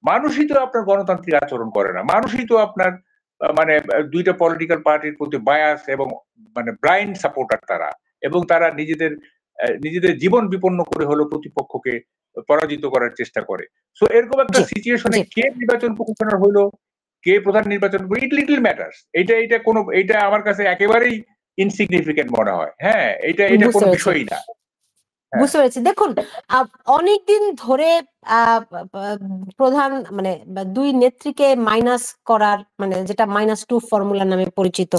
মানুষই তো আপনার গণতান্ত্রিক আচরণ করে না, মানুষই তো আপনার মানে দুইটা পলিটিক্যাল পার্টির প্রতি বায়াস এবং মানে ব্লাইন্ড সাপোর্টার তারা, এবং তারা নিজেদের জীবন বিপন্ন করে হলো প্রতিপক্ষকে পরাজিত করার চেষ্টা করে। সো এরকম একটা জি। সিচুয়েশনে জি। কে নির্বাচন কমিশনার হইলো, কে প্রধান নির্বাচন, ইট লিটল ম্যাটার্স। এটা আমার কাছে একেবারেই ইনসিগনিফিকেন্ট মনে হয়। হ্যাঁ, এটা বুঝতে কোনো পেরেছি। বিষয়ই না। হ্যাঁ, বুঝতে পেরেছি। দেখুন, অনেকদিন ধরে প্রধান মানে দুই নেত্রীকে মাইনাস করার, মানে যেটা -2 ফর্মুলা নামে পরিচিত,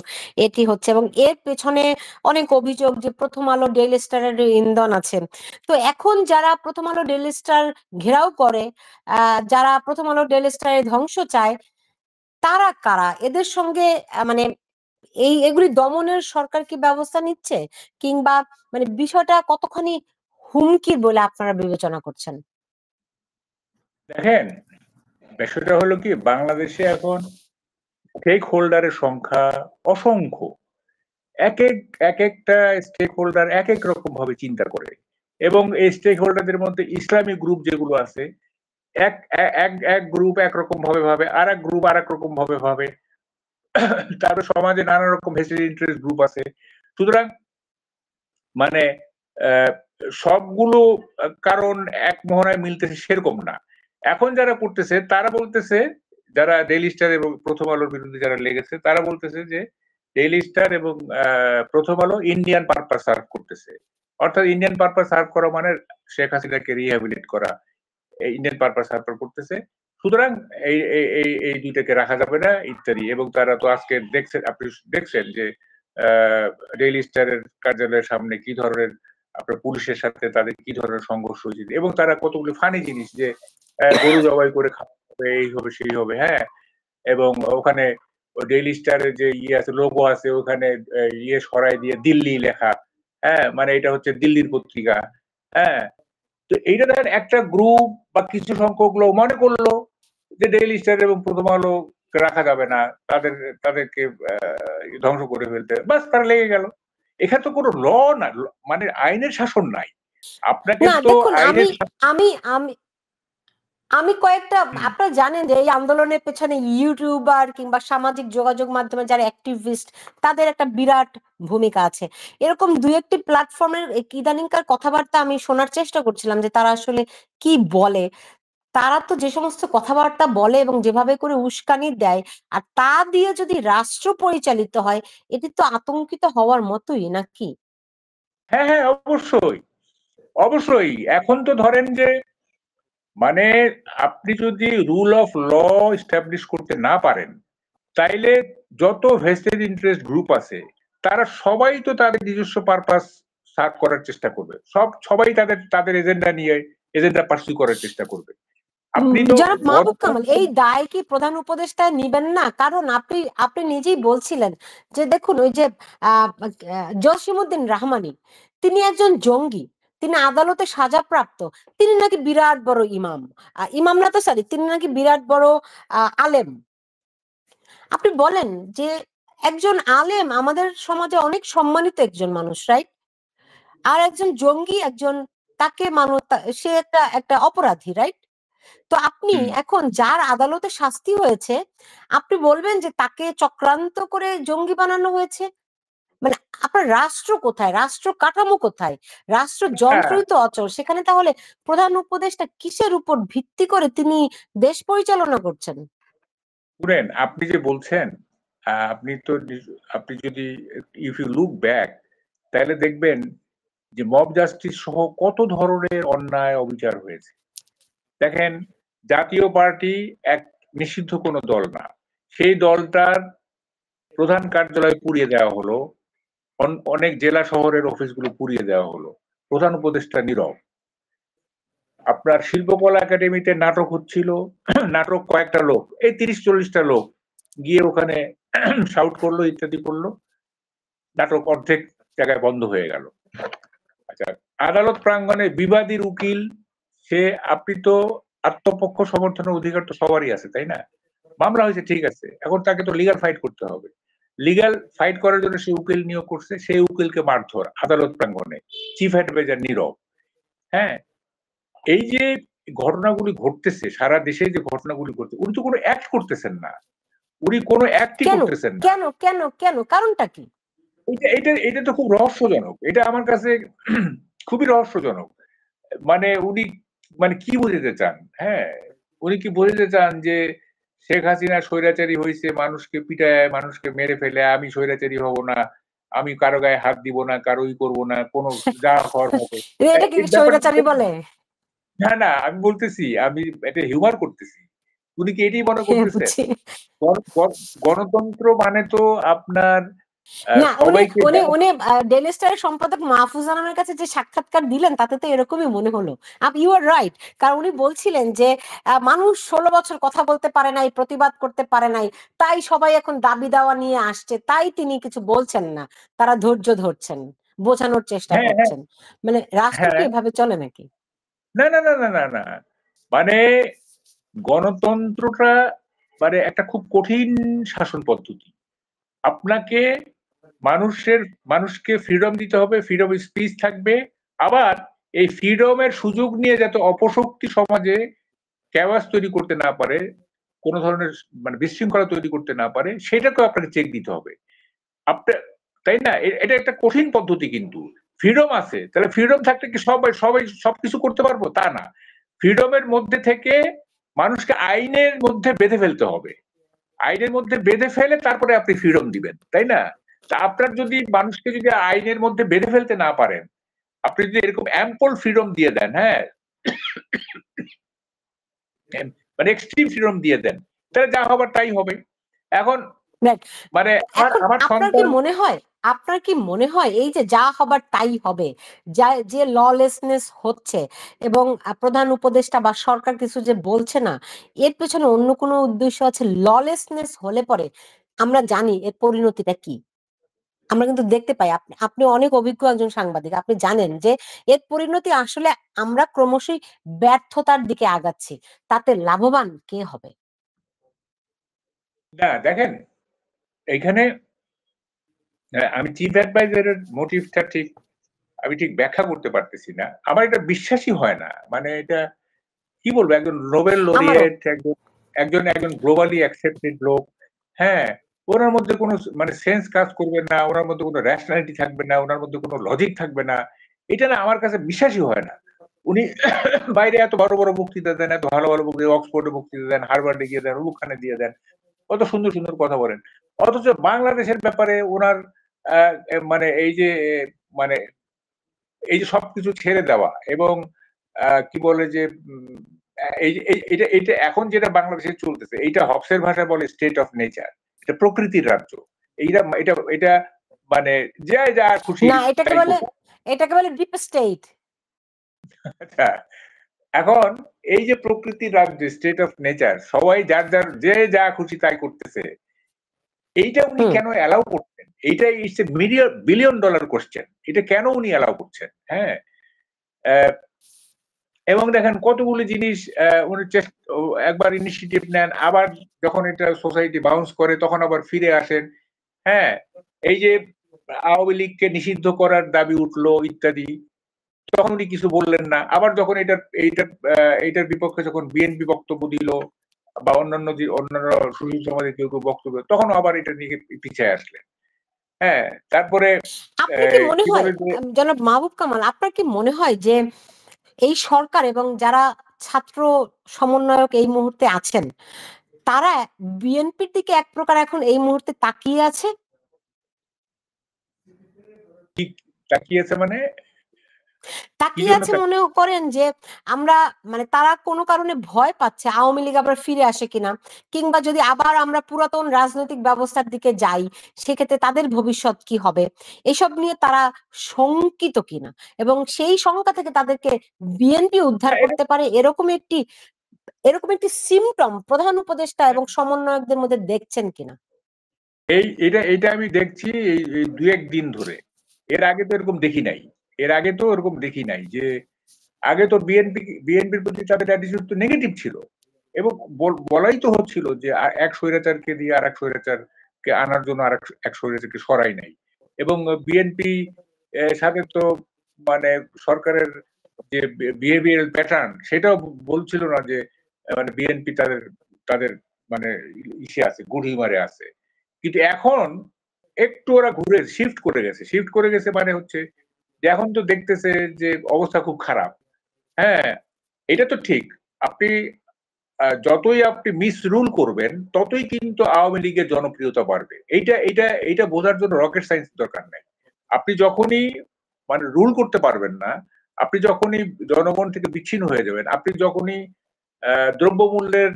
এটি হচ্ছে, এবং এর পেছনে অনেক অভিযোগ যে প্রথম আলো ডেইলি স্টারের ইন্ধন আছে। তো এখন যারা প্রথম আলো ডেইলি স্টার ঘেরাও করে, যারা প্রথম আলো ডেইলি স্টারের ধ্বংস চায়, তারা কারা? এদের সঙ্গে মানে এগুলি দমনের সরকার কি ব্যবস্থা নিচ্ছে, কিংবা মানে বিষয়টা কতখানি হুমকির বলে আপনারা বিবেচনা করছেন? দেখেন, বিষয়টা হলো কি, বাংলাদেশে এখন স্টেক হোল্ডারের সংখ্যা অসংখ্য। এক একটা স্টেক হোল্ডার এক এক রকম ভাবে চিন্তা করে, এবং এই স্টেক হোল্ডারদের মধ্যে ইসলামী গ্রুপ যেগুলো আছে, এক এক এক গ্রুপ একরকম ভাবে ভাবে, আর এক গ্রুপ আর এক রকম ভাবে ভাবে। তারপরে সমাজে নানা রকম ভেস্টেড ইন্টারেস্ট গ্রুপ আছে। সুতরাং মানে সবগুলো কারণ এক মোহনায় মিলতেছে সেরকম না। এখন যারা করতেছে তারা বলতেছে, যারা ডেইলি স্টার এবং প্রথম আলোর বিরুদ্ধে যারা লেগেছে, তারা বলতেছে যে ডেইলি স্টার এবং প্রথম আলো ইন্ডিয়ান পারপাস সার্ভ করতেছে। অর্থাৎ ইন্ডিয়ান পারপাস সার্ভ করা মানে শেখ হাসিনাকে রিহ্যাবিলিট করা, ইন্ডিয়ান পারপাস সার্ভ করতেছে। সুতরাং এই এই এই দুইটাকে রাখা যাবে না ইত্যাদি। এবং তারা তো আজকে দেখছেন, আপনি দেখছেন যে ডেইলি স্টারের কার্যালয়ের সামনে কি ধরনের আপনার পুলিশের সাথে তাদের কি ধরনের সংঘর্ষ হয়েছে, এবং তারা কতগুলো ফানি জিনিস যে গরু জবাই করে খাওয়া হবে, এই হবে সেই হবে, হ্যাঁ, এবং ওখানে ডেইলি স্টারের যে ইয়ে আছে, লোগো আছে, ওখানে ইয়ে সরাই দিয়ে দিল্লি লেখা। হ্যাঁ, মানে এটা হচ্ছে দিল্লির পত্রিকা। হ্যাঁ, তো এইটা দেখেন একটা গ্রুপ বা কিছু সংখ্যক লোক মনে করলো যে ডেইলি স্টার এবং প্রথম আলো রাখা যাবে না, তাদেরকে ধ্বংস করে ফেলতে, বাস তারা লেগে গেল। এখানে তো কোনো না, মানে আইনের শাসন নাই। আপনাকে না তো দেখুন, আমি আইনের আমি আমি আমি কয়েকটা, আপনারা জানেন যে এই আন্দোলনের পেছনে ইউটিউবার কিংবা সামাজিক যোগাযোগ মাধ্যমে যারা অ্যাক্টিভিস্ট, তাদের একটা বিরাট ভূমিকা আছে। এরকম দুই একটি প্ল্যাটফর্মের ইদানিংকার কথাবার্তা আমি শোনার চেষ্টা করছিলাম যে তারা আসলে কি বলে। তারা তো যে সমস্ত কথাবার্তা বলে এবং যেভাবে করে উস্কানি দেয়, আর তা দিয়ে যদি রাষ্ট্র পরিচালিত হয়, এটি তো আতঙ্কিত হওয়ার মতোই, নাকি? হ্যাঁ হ্যাঁ, অবশ্যই অবশ্যই। এখন তো ধরেন যে মানে আপনি যদি রুল অফ ল এস্টাবলিশ করতে না পারেন, তাইলে যত ভেস্টেড ইন্টারেস্ট গ্রুপ আছে তারা সবাই তো তাদের নিজস্ব পারপাস সার্ভ করার চেষ্টা করবে। সবাই তাদের তাদের এজেন্ডা নিয়ে এজেন্ডা পার্সিউ করার চেষ্টা করবে। আপনি তো জনাব মাহবুব কামাল, এই দায় কি প্রধান উপদেষ্টা নিবেন না? কারণ আপনি আপনি নিজেই বলছিলেন যে দেখুন, ওই যে জসিমউদ্দিন রহমানী, তিনি একজন জঙ্গি, তিনি আদালতে সাজাপ্রাপ্ত, তিনি নাকি বিরাট বড় ইমাম, ইমাম না তো সরি, তিনি নাকি বিরাট বড় আলেম। আপনি বলেন যে একজন আলেম আমাদের সমাজে অনেক সম্মানিত একজন মানুষ, রাইট? আর একজন জঙ্গি, একজন, তাকে মানুষ, সে একটা একটা অপরাধী, রাইট? তো আপনি এখন যার আদালতে শাস্তি হয়েছে, আপনি বলবেন যে তাকে চক্রান্ত করে জঙ্গি বানানো হয়েছে? মানে আপনার রাষ্ট্র কোথায়, রাষ্ট্র কাঠামো কোথায়? রাষ্ট্র যন্ত্রই তো অচল। সেখানে তাহলে প্রধান উপদেষ্টা কিসের উপর ভিত্তি করে তিনি দেশ পরিচালনা করছেন? শুনেন, আপনি যে বলছেন, আপনি তো আপনি যদি ইফ ইউ লুক ব্যাক, তাহলে দেখবেন যে মব জাস্টিস সহ কত ধরনের অন্যায় অবিচার হয়েছে। দেখেন, জাতীয় পার্টি এক নিষিদ্ধ কোনো দল না, সেই দলটার প্রধান কার্যালয় পুড়িয়ে দেওয়া হলো, অনেক জেলা শহরের অফিসগুলো পুড়িয়ে দেওয়া হলো, প্রধান উপদেষ্টা নীরব। আপনার শিল্পকলা একাডেমিতে নাটক হচ্ছিল, নাটক কয়েকটা লোক, এই 30-40টা লোক গিয়ে ওখানে শাউট করলো, ইত্যাদি করলো, নাটক অর্ধেক জায়গায় বন্ধ হয়ে গেল। আচ্ছা, আদালত প্রাঙ্গণে বিবাদীর উকিল, সে, আপনি তো আত্মপক্ষ সমর্থনের অধিকার তো সবারই আছে, তাই না? মামলা হয়েছে, ঠিক আছে, এখন তাকে তো লিগাল ফাইট করতে হবে। লিগাল ফাইট করার জন্য সে উকিল নিয়োগ করছে, সেই উকিলকে মারধর আদালত প্রাঙ্গণে, চিফ অ্যাডভাইজার নীরব। হ্যাঁ, এই যে ঘটনাগুলি ঘটতেছে সারা দেশে, যে ঘটনাগুলি ঘটছে, উনি তো কোনো অ্যাক্ট করতেছেন না, উনি কোনো অ্যাক্টই কেন করতেছেন না। কেন কেন কেন কারণটা কি? এটা এটা এটা তো খুব রহস্যজনক, এটা আমার কাছে খুবই রহস্যজনক। মানে উনি মানে কি বোঝাতে চান? হ্যাঁ, উনি কি বোঝাতে চান যে শেখ হাসিনা স্বৈরাচারী হয়েছে, মানুষকে পিটায়, মানুষকে মেরে ফেলে, আমি স্বৈরাচারী হব না, আমি কারো গায়ে হাত দিব না, কারোই করব না, কোনো যা হওয়ার হবে। এটা কি এই স্বৈরাচারী ব্যাপারটা বলে? না না, আমি বলতেছি, আমি এটা হিউমার করতেছি। উনি কি এটাই মনে হ্যাঁ, করতেছেন? বুঝছি। গণতন্ত্র মানে তো আপনার না, উনি সবাইকে উনি উনি ডেইলি স্টারের সম্পাদক মাহফুজ আলমের কাছে যে সাক্ষাৎকার দিলেন, তাতে তো এরকমই মনে হলো। You are right. কারণ উনি বলছিলেন যে মানুষ 16 বছর কথা বলতে পারে নাই, প্রতিবাদ করতে পারে নাই, তাই সবাই এখন দাবি দাওয়া নিয়ে আসছে, তাই তিনি কিছু বলছেন না, তারা ধৈর্য ধরছেন, বোঝানোর চেষ্টা হ্যাঁ হ্যাঁ করছেন। মানে রাষ্ট্র কি হ্যাঁ, এভাবে চলে নাকি? না না না না না না, মানে গণতন্ত্রটা মানে একটা খুব কঠিন শাসন পদ্ধতি। আপনাকে মানুষকে ফ্রিডম দিতে হবে, ফ্রিডম স্পিচ থাকবে। আবার এই ফ্রিডমের সুযোগ নিয়ে যাতে অপশক্তি সমাজে ক্যাওয়াস তৈরি করতে না পারে, কোন ধরনের মানে বিশৃঙ্খলা তৈরি করতে না পারে, সেটাকেও আপনাকে চেক দিতে হবে। আপনার, তাই না? এটা একটা কঠিন পদ্ধতি, কিন্তু ফ্রিডম আছে, তাহলে ফ্রিডম থাকলে কি সবাই সবাই সবকিছু করতে পারবো? তা না। ফ্রিডমের মধ্যে থেকে মানুষকে আইনের মধ্যে বেঁধে ফেলতে হবে, আইনের মধ্যে বেঁধে ফেলে তারপরে আপনি ফ্রিডম দিবেন, তাই না? তা আপনার যদি মানুষকে যদি আইনের মধ্যে বেঁধে ফেলতে না পারেন, আপনি যদি এরকম অ্যাম্পল ফ্রিডম দিয়ে দেন, হ্যাঁ, মানে এক্সট্রিম ফ্রিডম দিয়ে দেন, তাহলে যা হবার তাই হবে। এখন রাইট। মানে এখন আমার আপনার কি সন্তান, মনে হয়, আপনার কি মনে হয় এই যে যা হবার তাই হবে, যা যে ললেসনেস হচ্ছে, এবং প্রধান উপদেষ্টা বা সরকার কিছু যে বলছে না, এর পেছনে অন্য কোনো উদ্দেশ্য আছে? ললেসনেস হলে পরে আমরা জানি এর পরিণতিটা কি। আমরা কিন্তু দেখতে পাই, আপনি আপনি অনেক অভিজ্ঞ একজন সাংবাদিক, আপনি জানেন যে এর পরিণতি আসলে আমরা ক্রমশই ব্যর্থতার দিকে আগাচ্ছি। তাতে লাভবান কে হবে? না দেখেন, এখানে আমি চিফ অ্যাডভাইজারের মোটিভটা ঠিক আমি ঠিক ব্যাখ্যা করতে পারতেছি না। আমার এটা বিশ্বাসই হয় না। মানে এটা কি বলবো, একজন নোবেল আমারও। লরিয়েট, একজন একজন একজন গ্লোবালি অ্যাকসেপ্টেড লোক, হ্যাঁ, ওনার মধ্যে কোনো মানে সেন্স কাজ করবে না, ওনার মধ্যে কোনো রেশনালিটি থাকবে না, ওনার মধ্যে কোনো লজিক থাকবে না। এটা না আমার কাছে বিশ্বাসই হয় না। উনি বাইরে এত বড় বড় বক্তৃতা দেন, এত ভালো ভালো বক্তৃতা, অক্সফোর্ডে বক্তৃতা দেন, হার্ভার্ডে গিয়ে দেন, অমুকখানে দিয়ে দেন, কত সুন্দর সুন্দর কথা বলেন। অথচ বাংলাদেশের ব্যাপারে ওনার মানে এই যে মানে এই যে সবকিছু ছেড়ে দেওয়া এবং কি বলে যে এই যে এটা এটা এখন যেটা বাংলাদেশে চলতেছে, এইটা হবসের ভাষায় বলে স্টেট অফ নেচার। এটা প্রকৃতির রাজ্য। এইটা এটা এটা মানে যে যা খুশি না, এটাকে তাই বলে, করবে। এটাকে বলে ডিপ স্টেট। আচ্ছা, এখন এই যে প্রকৃতির রাজ্য, স্টেট অফ নেচার, সবাই যার যার যে যা খুশি তাই করতেছে, এইটা উনি হুম। কেন অ্যালাউ করছেন? এইটাই it's a billion dollar question. এটা কেন উনি অ্যালাউ করছেন? হ্যাঁ, এবং দেখেন কতগুলো জিনিস উনি একবার ইনিশিয়েটিভ নেন, আবার যখন এটা সোসাইটি বাউন্স করে তখন আবার ফিরে আসেন। হ্যাঁ, এই যে আওয়ামী লীগকে নিষিদ্ধ করার দাবি উঠলো ইত্যাদি, তখন উনি কিছু বললেন না। আবার যখন এইটার বিপক্ষে যখন বিএনপি বক্তব্য দিল বা অন্যান্য সুশীল সমাজের কেউ কেউ বক্তব্য, তখন আবার এটা নিয়ে পিছিয়ে আসলেন। হ্যাঁ, তারপরে আপনার কি মনে কি হয়, বলে যে জনাব মাহবুব কামাল, আপনার কি মনে হয় যে এই সরকার এবং যারা ছাত্র সমন্বয়ক এই মুহূর্তে আছেন, তারা বিএনপির দিকে এক প্রকার এখন এই মুহূর্তে তাকিয়ে আছে? কি তাকিয়েছে মানে কি তাকিয়ে জন্য আছে মনে করেন যে আমরা, মানে তারা কোনো কারণে ভয় পাচ্ছে আওয়ামী লীগ আবার ফিরে আসে কিনা, কিংবা যদি আবার আমরা পুরাতন রাজনৈতিক ব্যবস্থার দিকে যাই সেক্ষেত্রে তাদের ভবিষ্যৎ কি হবে, এসব নিয়ে তারা শঙ্কিত কিনা, এবং সেই শঙ্কা থেকে তাদেরকে বিএনপি উদ্ধার এটা করতে পারে, এরকম একটি সিমটম প্রধান উপদেষ্টা এবং সমন্বয়কদের মধ্যে দেখছেন কিনা? এটা আমি দেখছি এই দু এক দিন ধরে। এর আগে তো এরকম দেখি নাই। এর আগে তো এরকম দেখি নাই যে আগে তো বিএনপির প্রতি তাদের অ্যাটিটিউড তো নেগেটিভ ছিল এবং বলাই তো হচ্ছিল যে এক স্বৈরাচারকে দিয়ে আর এক স্বৈরাচারকে আনার জন্য আর এক স্বৈরাচারকে সরাই নাই এবং বিএনপি সাথে তো মানে সরকারের যে বিহেভিয়ারাল প্যাটার্ন সেটাও বলছিল না যে মানে বিএনপি তাদের তাদের মানে ইসে আছে, গুড়িমারে আছে। কিন্তু এখন একটু ওরা ঘুরে শিফট করে গেছে মানে হচ্ছে যে এখন তো দেখতেছে যে অবস্থা খুব খারাপ। হ্যাঁ, এটা তো ঠিক। আপনি যতই আপনি মিস রুল করবেন ততই কিন্তু আওয়ামী লীগের জনপ্রিয়তা বাড়বে। এইটা বোঝার জন্য রকেট সায়েন্স দরকার নাই। আপনি যখনই মানে রুল করতে পারবেন না, আপনি যখনই জনগণ থেকে বিচ্ছিন্ন হয়ে যাবেন, আপনি যখনই দ্রব্যমূল্যের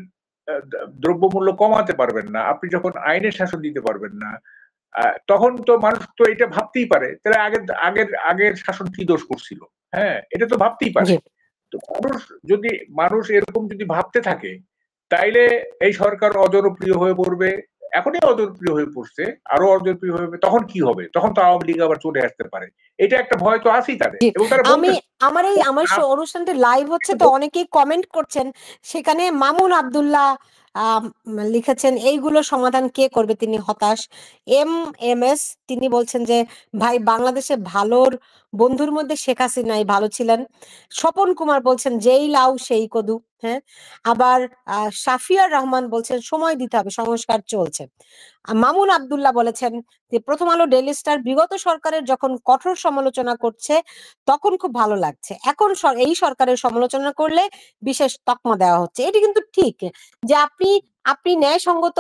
দ্রব্যমূল্য কমাতে পারবেন না, আপনি যখন আইনের শাসন দিতে পারবেন না, তখন তো মানুষ তো এটা ভাবতেই পারে তাহলে আগের আগের আগের শাসন কি দোষ করছিল। হ্যাঁ, এটা তো ভাবতেই পারে। জি। তো মানুষ এরকম যদি ভাবতে থাকে তাইলে এই সরকার অজনপ্রিয় হয়ে পড়বে। এখনই অজনপ্রিয় হয়ে পড়ছে, আরো অজনপ্রিয় হবে, তখন কি হবে? তখন তো আওয়ামী লীগ আবার চলে আসতে পারে। এটা একটা ভয় তো আছেই তাদের জি, এবং তারা আমি বলতেছে আমার অনুষ্ঠানটি লাইভ হচ্ছে তো অনেকেই কমেন্ট করছেন। সেখানে মামুন আব্দুল্লাহ লিখেছেন, এইগুলো সমাধান কে করবে, তিনি হতাশ। এম এস তিনি বলছেন যে ভাই, বাংলাদেশে ভালোর বন্ধুর মধ্যে শেখ হাসিনাই ভালো ছিলেন। স্বপন কুমার বলছেন যেই লাউ সেই কদু। হ্যাঁ, আবার শাফিয়ার রহমান বলছেন সময় দিতে হবে, সংস্কার চলছে। মামুন আব্দুল্লাহ বলেছেন যে প্রথম আলো ডেইলি স্টার বিগত সরকারের যখন কঠোর সমালোচনা করছে তখন খুব ভালো লাগছে, এখন এই সরকারের সমালোচনা করলে বিশেষ তকমা দেওয়া হচ্ছে। এটি কিন্তু ঠিক যে আপনি আপনি ন্যায়সঙ্গত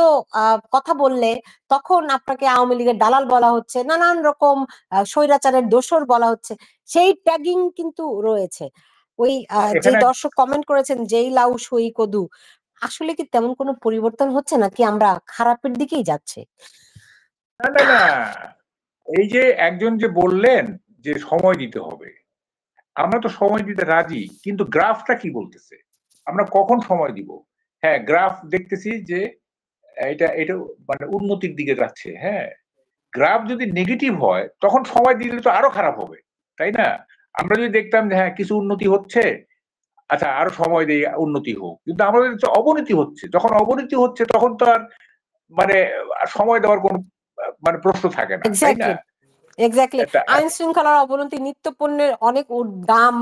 কথা বললে তখন আপনাকে আওয়ামী লীগের দালাল বলা হচ্ছে, নানান রকম স্বৈরাচারের দোসর বলা হচ্ছে, সেই ট্যাগিং কিন্তু রয়েছে। ওই যে এখানে দর্শক কমেন্ট করেছেন যেই লাউ সই কদু, আসলে কি তেমন কোনো পরিবর্তন হচ্ছে নাকি আমরা খারাপের দিকেই যাচ্ছে? না না না, এই যে একজন যে বললেন যে সময় দিতে হবে, আমরা তো সময় দিতে রাজি, কিন্তু গ্রাফটা কি বলতেছে? আমরা কখন সময় দিব? হ্যাঁ, গ্রাফ দেখতেছি যে এটা এটা মানে উন্নতির দিকে যাচ্ছে। হ্যাঁ, গ্রাফ যদি নেগেটিভ হয় তখন সময় দিলে তো আরো খারাপ হবে, তাই না? আমরা যদি দেখতাম যে হ্যাঁ কিছু উন্নতি হচ্ছে, আচ্ছা আরো সময় দেই উন্নতি হোক, কিন্তু আমাদের যে অবনতি হচ্ছে, যখন অবনতি হচ্ছে তখন তো আর মানে সময় দেওয়ার কোনো মানে প্রশ্ন থাকে না, তাই না? এক্স্যাক্টলি এক্স্যাক্টলি আইন শৃঙ্খলার অবনতি, নিত্য পণ্যের অনেক দাম,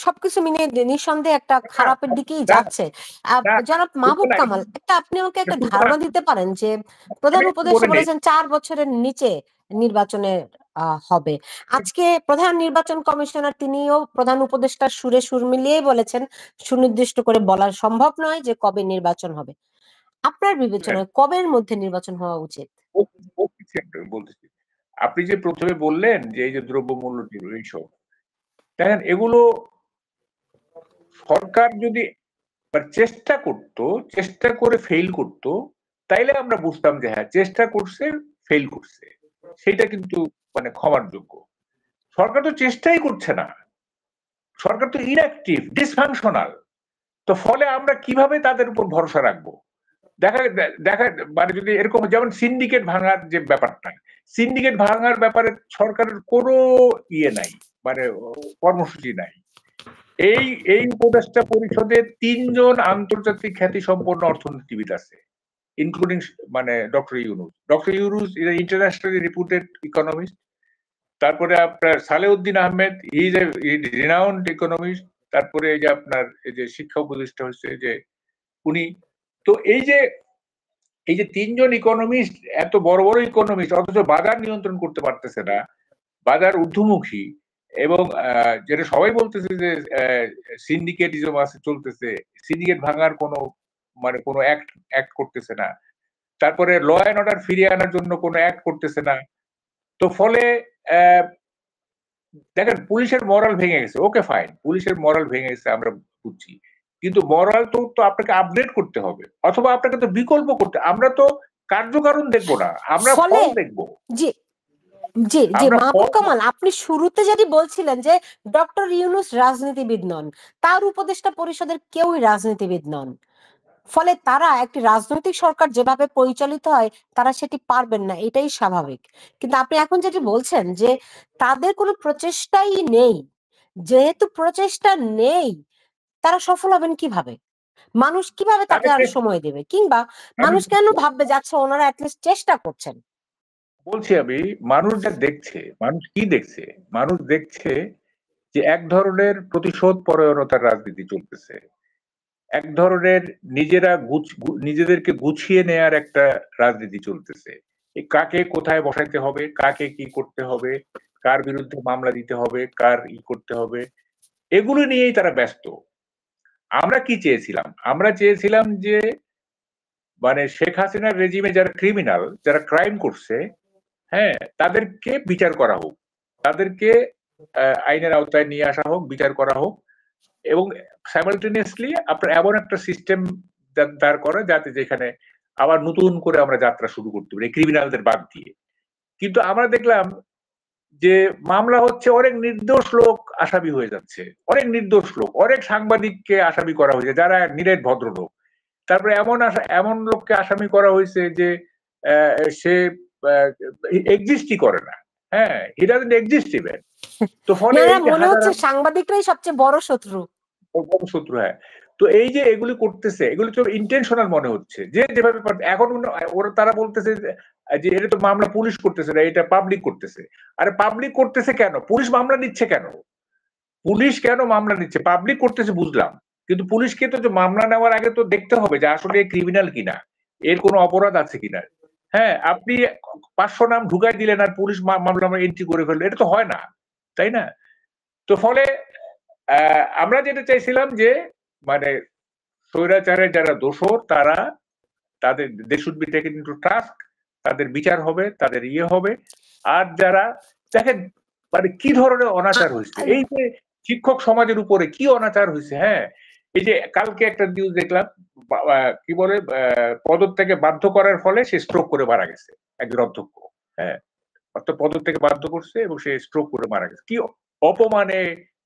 সবকিছু মিলিয়ে নিঃসন্দেহে একটা খারাপের দিকেই যাচ্ছে। জনাব মাহবুব কামাল, আপনি আমাকে একটা ধারণা দিতে পারেন যে প্রধান উপদেষ্টা বলেছেন 4 বছরের নিচে নির্বাচনের হবে। আজকে প্রধান নির্বাচন কমিশনার তিনিও প্রধান উপদেষ্টার সুরে সুর মিলিয়েই বলেছেন সুনির্দিষ্ট করে বলা সম্ভব নয় যে কবে নির্বাচন হবে। আপনার বিবেচনায় কবের মধ্যে নির্বাচন হওয়া উচিত? বলতেছি, আপনি যে প্রথমে বললেন যে এই যে দ্রব্যমূল্য এইসব, দেখেন এগুলো সরকার যদি চেষ্টা করত, চেষ্টা করে ফেল করত, তাইলে আমরা বুঝতাম যে হ্যাঁ চেষ্টা করছে, ফেল করছে, সেটা কিন্তু মানে ক্ষমার যোগ্য। সরকার তো চেষ্টাই করছে না, সরকার তো ইনঅ্যাক্টিভ, ডিসফাংশনাল। তো ফলে আমরা কিভাবে তাদের উপর ভরসা রাখবো? দেখা দেখা মানে যদি এরকম, যেমন সিন্ডিকেট ভাঙার যে ব্যাপারটা, সিন্ডিকেট ভাঙার ব্যাপারে সরকারের কোনো ইয়ে নাই, মানে কর্মসূচি নাই। এই উপদেষ্টা পরিষদে 3 জন আন্তর্জাতিক খ্যাতি সম্পন্ন অর্থনীতিবিদ আছে, ইনক্লুডিং মানে doctor Yunus. Doctor Yunus is internationally reputed economist. তারপরে আপনার Salehuddin Ahmed, he is a renowned economist. তারপরে এই যে আপনার এই যে শিক্ষা উপদেষ্টা হচ্ছে যে উনি, তো এই যে 3 জন ইকোনমিস্ট, এত বড় বড় ইকোনমিস্ট, অথচ বাজার নিয়ন্ত্রণ করতে পারতেছে না, বাজার ঊর্ধ্বমুখী। এবং যেটা সবাই বলতেছে যে সিন্ডিকেটিজম আছে, চলতেছে, সিন্ডিকেট ভাঙার কোনো মানে কোনো অ্যাক্ট করতেছে না। তারপরে ল অ্যান্ড অর্ডার ফিরিয়ে আনার জন্য কোনো অ্যাক্ট করতেছে না। তো ফলে দেখেন পুলিশের মরাল ভেঙে গেছে, ওকে ফাইন, পুলিশের মরাল ভেঙে গেছে আমরা বুঝছি, কিন্তু মরাল তো আপনাকে আপডেট করতে হবে, অথবা আপনাকে তো বিকল্প করতে, আমরা তো কার্যকারণ দেখবো না, আমরা ফল দেখবো। জি জি জি মাহবুব কামাল, আপনি শুরুতে যেটি বলছিলেন যে ডক্টর ইউনুস রাজনীতিবিদ নন, তার উপদেষ্টা পরিষদের কেউই রাজনীতিবিদ নন, ফলে তারা একটি রাজনৈতিক সরকার যেভাবে পরিচালিত হয় তারা সেটি পারবেন না, এটাই স্বাভাবিক। কিন্তু আপনি এখন যেটি বলছেন যে তাদের কোনো প্রচেষ্টাই নেই, যেহেতু প্রচেষ্টা নেই তারা সফল হবেন কিভাবে? মানুষ কিভাবে তাকে আর সময় দেবে, কিংবা মানুষ কেন ভাববে যাচ্ছে ওনারা অ্যাটলিস্ট চেষ্টা করছেন? বলছি আমি, মানুষ যা দেখছে, মানুষ কি দেখছে? মানুষ দেখছে যে এক ধরনের প্রতিশোধ পরায়ণতার রাজনীতি চলতেছে, এক ধরনের নিজেদেরকে গুছিয়ে নেয়ার একটা রাজনীতি চলতেছে। কাকে কোথায় বসাইতে হবে, কাকে কি করতে হবে, কার বিরুদ্ধে মামলা দিতে হবে, কার ই করতে হবে, এগুলো নিয়েই তারা ব্যস্ত। আমরা কি চেয়েছিলাম? আমরা চেয়েছিলাম যে মানে শেখ হাসিনার রেজিমে যারা ক্রিমিনাল, যারা ক্রাইম করছে, হ্যাঁ, তাদেরকে বিচার করা হোক, তাদেরকে আইনের আওতায় নিয়ে আসা হোক, বিচার করা হোক, এবং সাইমালটেনিয়াসলি আপনার এমন একটা সিস্টেম দাঁড় করা যাতে যেখানে আবার নতুন করে আমরা যাত্রা শুরু করতে পারি ক্রিমিনালদের বাদ দিয়ে। কিন্তু আমরা দেখলাম যে মামলা হচ্ছে, অনেক নির্দোষ লোক আসামি হয়ে যাচ্ছে, অনেক নির্দোষ লোক, অনেক সাংবাদিককে আসামি করা হয়েছে যারা নিরেট ভদ্রলোক। তারপরে এমন লোককে আসামি করা হয়েছে যে সে এক্সিস্টই করে না, হ্যাঁ, হি ডাজন্ট এক্সিস্ট ইভেন। তো ফলে মনে হচ্ছে সাংবাদিকরাই সবচেয়ে বড় শত্রু। শত্রু, হ্যাঁ। তো এই যে এগুলি করতেছে, এগুলি তো ইন্টেনশনাল মনে হচ্ছে, যে যেভাবে এখন ওরা তারা বলতেছে যে এটা তো মামলা পুলিশ করতেছে না, এটা পাবলিক করতেছে। আরে পাবলিক করতেছে কেন? পুলিশ মামলা নিচ্ছে কেন? পুলিশ কেন মামলা নিচ্ছে? পাবলিক করতেছে বুঝলাম, কিন্তু পুলিশকে তো যে মামলা নেওয়ার আগে তো দেখতে হবে যে আসলে ক্রিমিনাল কিনা, এর কোনো অপরাধ আছে কিনা। হ্যাঁ, আপনি 500 নাম ঢুকাই দিলেন আর পুলিশ মামলা এন্ট্রি করে ফেললো, এটা তো হয় না, তাই না? তো ফলে আমরা যেটা চাইছিলাম যে মানে স্বৈরাচারের যারা দোষর, তারা তাদের they should be taken into task, তাদের বিচার হবে, তাদের ইয়ে হবে। আর যারা দেখেন মানে কি ধরনের অনাচার হয়েছে, এই যে শিক্ষক সমাজের উপরে কি অনাচার হয়েছে, হ্যাঁ, এই যে কালকে একটা নিউজ দেখলাম, কি বলে পদত্যাগে বাধ্য করার ফলে সে স্ট্রোক করে মারা গেছে, একজন অধ্যক্ষ, হ্যাঁ, অর্থাৎ পদত্যাগে বাধ্য করছে এবং সে স্ট্রোক করে মারা গেছে। কি অপমানে,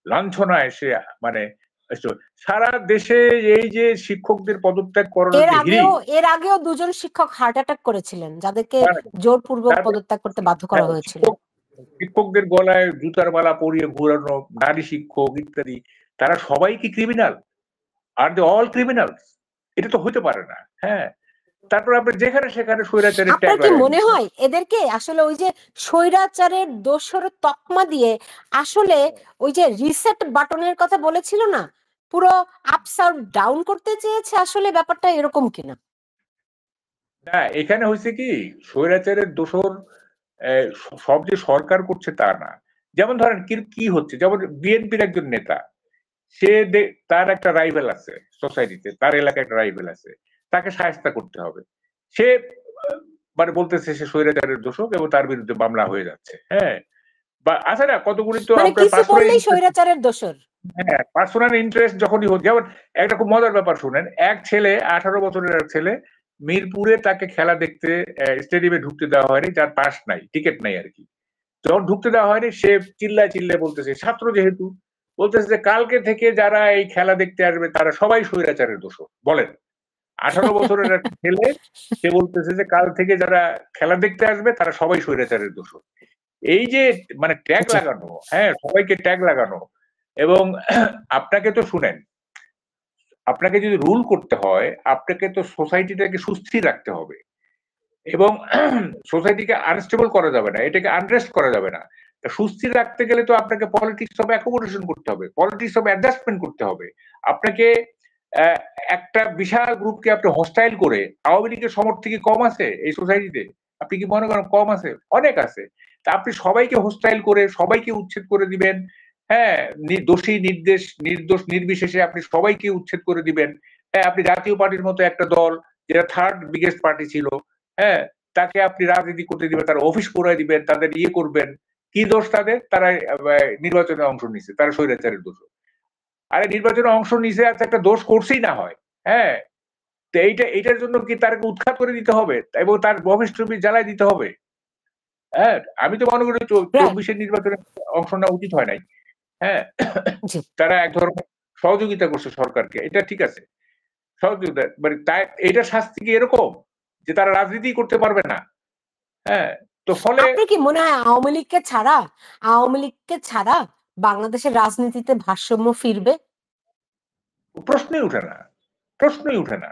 লাঞ্ছনায় সে মানে সারা দেশে এই যে শিক্ষকদের পদত্যাগ করানোর যে হিড়িক, এর আগেও দুজন শিক্ষক হার্ট অ্যাটাক করেছিলেন যাদেরকে মানে জোরপূর্বক তারপর পদত্যাগ করতে বাধ্য করা হয়েছিল। শিক্ষকদের গলায় জুতার মালা পরিয়ে ঘোরানো নারী শিক্ষক ইত্যাদি, তারা সবাই কি criminal? Are they all criminals? এটা তো হতে পারে না। হ্যাঁ, তারপর আপনি যেখানে সেখানে স্বৈরাচারের আপনার ট্যাগ কি লাগাই মনে দিচ্ছেন। হয় এদেরকে আসলে ওই যে স্বৈরাচারের দোসর তকমা দিয়ে আসলে ওই যে রিসেট বাটনের কথা বলেছিল না, পুরো আপসাইড ডাউন করতে চেয়েছে? আসলে ব্যাপারটা এরকম কিনা? না, এখানে হয়েছে কি, স্বৈরাচারের দোসর সব যে সরকার করছে তা না। যেমন ধরেন কি কি হচ্ছে, যেমন বিএনপির একজন নেতা, সে তার একটা রাইভেল আছে সোসাইটিতে, তার এলাকায় একটা রাইভেল আছে, তাকে শায়েস্তা করতে হবে। সে মানে বলতেছে সে স্বৈরাচারের দোষক এবং তার বিরুদ্ধে মামলা হয়ে যাচ্ছে। হ্যাঁ, বা আছে না কতগুলি তো মানে আপনার কিছু পার্সোনাল করলেই ইন্টারেস্ট। স্বৈরাচারের দোসর। হ্যাঁ, পার্সোনাল ইন্টারেস্ট যখনই হচ্ছে, যেমন একটা খুব মজার ব্যাপার শুনেন, এক ছেলে 18 বছরের এক ছেলে মিরপুরে, তাকে খেলা দেখতে স্টেডিয়ামে ঢুকতে দেওয়া হয়নি, যার পাস নাই, টিকিট নাই আর কি। যখন ঢুকতে দেওয়া হয়নি, সে চিল্লায় চিল্লায় বলতেছে, ছাত্র যেহেতু, বলতেছে যে কালকে থেকে যারা এই খেলা দেখতে আসবে তারা সবাই স্বৈরাচারের দোষর। বলেন, 18 বছরের একটা ছেলে, সে বলতেছে যে কাল থেকে যারা খেলা দেখতে আসবে তারা সবাই স্বৈরাচারের দোষর। এই যে মানে ট্যাগ জি। লাগানো, হ্যাঁ, সবাইকে ট্যাগ লাগানো। এবং আপনাকে তো শুনেন, আপনাকে যদি রুল করতে হয়, আপনাকে তো সোসাইটিটাকে সুস্থির রাখতে হবে এবং সোসাইটিকে আনস্টেবল করা যাবে না, এটাকে আনরেস্ট করা যাবে না। তা সুস্থির রাখতে গেলে তো আপনাকে পলিটিক্স অফ অ্যাকোমোডেশন করতে হবে, পলিটিক্স অফ অ্যাডজাস্টমেন্ট করতে হবে। আপনাকে আহ, একটা বিশাল গ্রুপকে আপনি হস্টাইল করে, আওয়ামী লীগের সমর্থক কি কম আছে এই সোসাইটিতে? আপনি কি মনে করেন কম আছে? অনেক আছে। তা আপনি সবাইকে হোস্টাইল করে সবাইকে উচ্ছেদ করে দিবেন। হ্যাঁ, দোষী নির্দোষ নির্বিশেষে আপনি সবাইকে উচ্ছেদ করে দিবেন। হ্যাঁ, আপনি জাতীয় পার্টির মতো একটা দল, যেটা থার্ড বিগেস্ট পার্টি ছিল, হ্যাঁ, তাকে আপনি রাজনীতি করতে দিবেন, তার অফিস পুরাই দিবেন, তাদের ইয়ে করবেন। কি দোষ তাদের? তারা নির্বাচনে অংশ নিছে, তারা স্বৈরাচারের দোষ। আরে নির্বাচনে অংশ নিছে, আচ্ছা একটা দোষ করছেই না হয়, হ্যাঁ, তো এইটার জন্য কি তাকে উৎখাত করে দিতে হবে এবং তার অফিস টফিস জ্বালায় দিতে হবে? হ্যাঁ, আমি তো মনে করি রাইট। 24-এর নির্বাচনে অংশ নেওয়া উচিত হয় নাই। হ্যাঁ, জি। তারা এক ধরনের সহযোগিতা করছে সরকারকে, এটা ঠিক আছে, সহযোগিতা, মানে তাই এটার শাস্তি কি এরকম যে তারা রাজনীতি করতে পারবে না? হ্যাঁ, তো ফলে আপনার কি মনে হয় আওয়ামী লীগকে ছাড়া বাংলাদেশের রাজনীতিতে ভারসাম্য ফিরবে? প্রশ্নই উঠে না, প্রশ্নই উঠে না।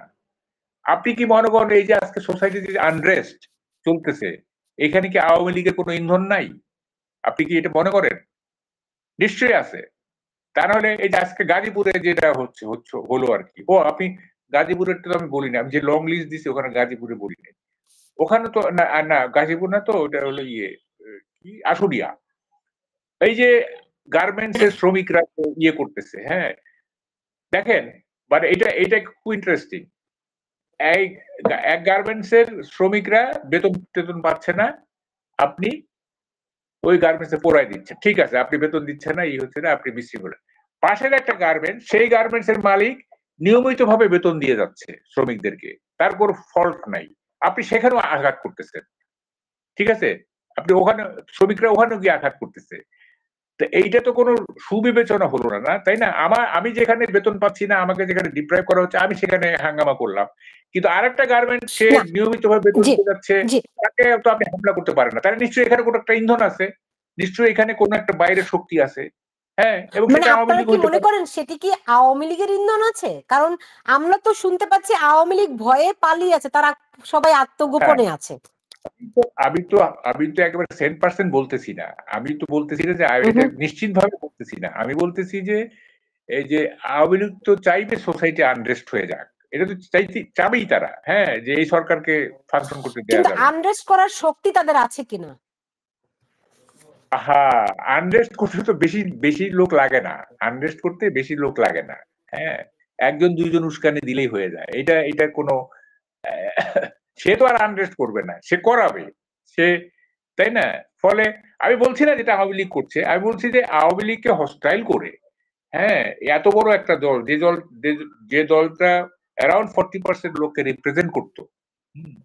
আপনি কি মনে করেন এই যে আজকে সোসাইটিতে যে আনরেস্ট চলতেছে, এখানে কি আওয়ামী লীগের কোনো ইন্ধন নাই? আপনি কি এটা মনে করেন? নিশ্চয়ই আছে। তা নাহলে এই যে আজকে গাজীপুরে যেটা হলো আর কি, ও আপনি গাজীপুরের তো আমি বলি না, আমি যে লং লিস্ট দিছি ওখানে গাজীপুরে বলি নাই। ওখানে তো না, না গাজীপুর না, তো ওটা হলো ইয়ে কি আশুলিয়া। এই যে গার্মেন্টস এর শ্রমিকরা তো ইয়ে করতেছে, হ্যাঁ, দেখেন, মানে এটা খুব ইন্টারেস্টিং। এই এক গার্মেন্টস এর শ্রমিকরা বেতন টেতন পাচ্ছে না, আপনি ওই গার্মেন্টস এ পোড়াই দিচ্ছেন, ঠিক আছে, আপনি বেতন দিচ্ছেন না, ই হচ্ছে না, আপনি বিশৃঙ্খলা। পাশের একটা গার্মেন্টস, সেই গার্মেন্টস এর মালিক নিয়মিত ভাবে বেতন দিয়ে যাচ্ছে শ্রমিকদেরকে, তার কোনো ফল্ট নাই, আপনি সেখানেও আঘাত করতেছেন, ঠিক আছে, আপনি ওখানে শ্রমিকরা ওখানেও গিয়ে আঘাত করতেছে। তো এইটা তো কোনো সুবিবেচনা হলো না, না তাই না? আমি যেখানে বেতন পাচ্ছি না, আমাকে যেখানে ডিপ্রাইভ করা হচ্ছে, আমি সেখানে হাঙ্গামা করলাম, কিন্তু আরেকটা গার্মেন্ট সে না। নিয়মিত ভাবে বেতন জি। দিয়ে যাচ্ছে, জি। তাকে তো আপনি হামলা করতে পারেন না। তাহলে নিশ্চয়ই এখানে কোনো একটা ইন্ধন আছে, নিশ্চয়ই এখানে কোনো একটা বাইরের শক্তি আছে। হ্যাঁ, এবং মানে সেটা আওয়ামী আপনারা লীগ কি হইতে মনে পারে। করেন সেটি কি আওয়ামী লীগের ইন্ধন আছে? কারণ আমরা তো শুনতে পাচ্ছি আওয়ামী লীগ ভয়ে পালিয়ে আছে, তারা সবাই হ্যাঁ, আত্মগোপনে আছে। আমি তো আমি তো একেবারে 100% বলতেছি না, আমি তো বলতেছি না যে এটা হুম। নিশ্চিত ভাবে বলতেছি না, আমি বলতেছি যে এই যে আওয়ামী লীগ তো চাইবে সোসাইটি আনরেস্ট হয়ে যাক, এটা তো চাবেই তারা, হ্যাঁ, যে এই সরকারকে ফাংশন করতে দেয়া কিন্তু যাবে না। আনরেস্ট করার শক্তি তাদের আছে কিনা? হ্যাঁ, আনরেস্ট করতে তো বেশি বেশি লোক লাগে না, আনরেস্ট করতে বেশি লোক লাগে না। হ্যাঁ, একজন দুইজন উস্কানি দিলেই হয়ে যায়, এটা কোনো সে তো আর আনরেস্ট করবে না, সে করাবে, সে, তাই না? ফলে আমি বলছি না যেটা আওয়ামী লীগ করছে, আমি বলছি যে আওয়ামী লীগকে হস্টাইল করে, হ্যাঁ, এত বড় একটা দল, যে দলটা অ্যারাউন্ড 40% লোককে রিপ্রেজেন্ট করতো, হুম,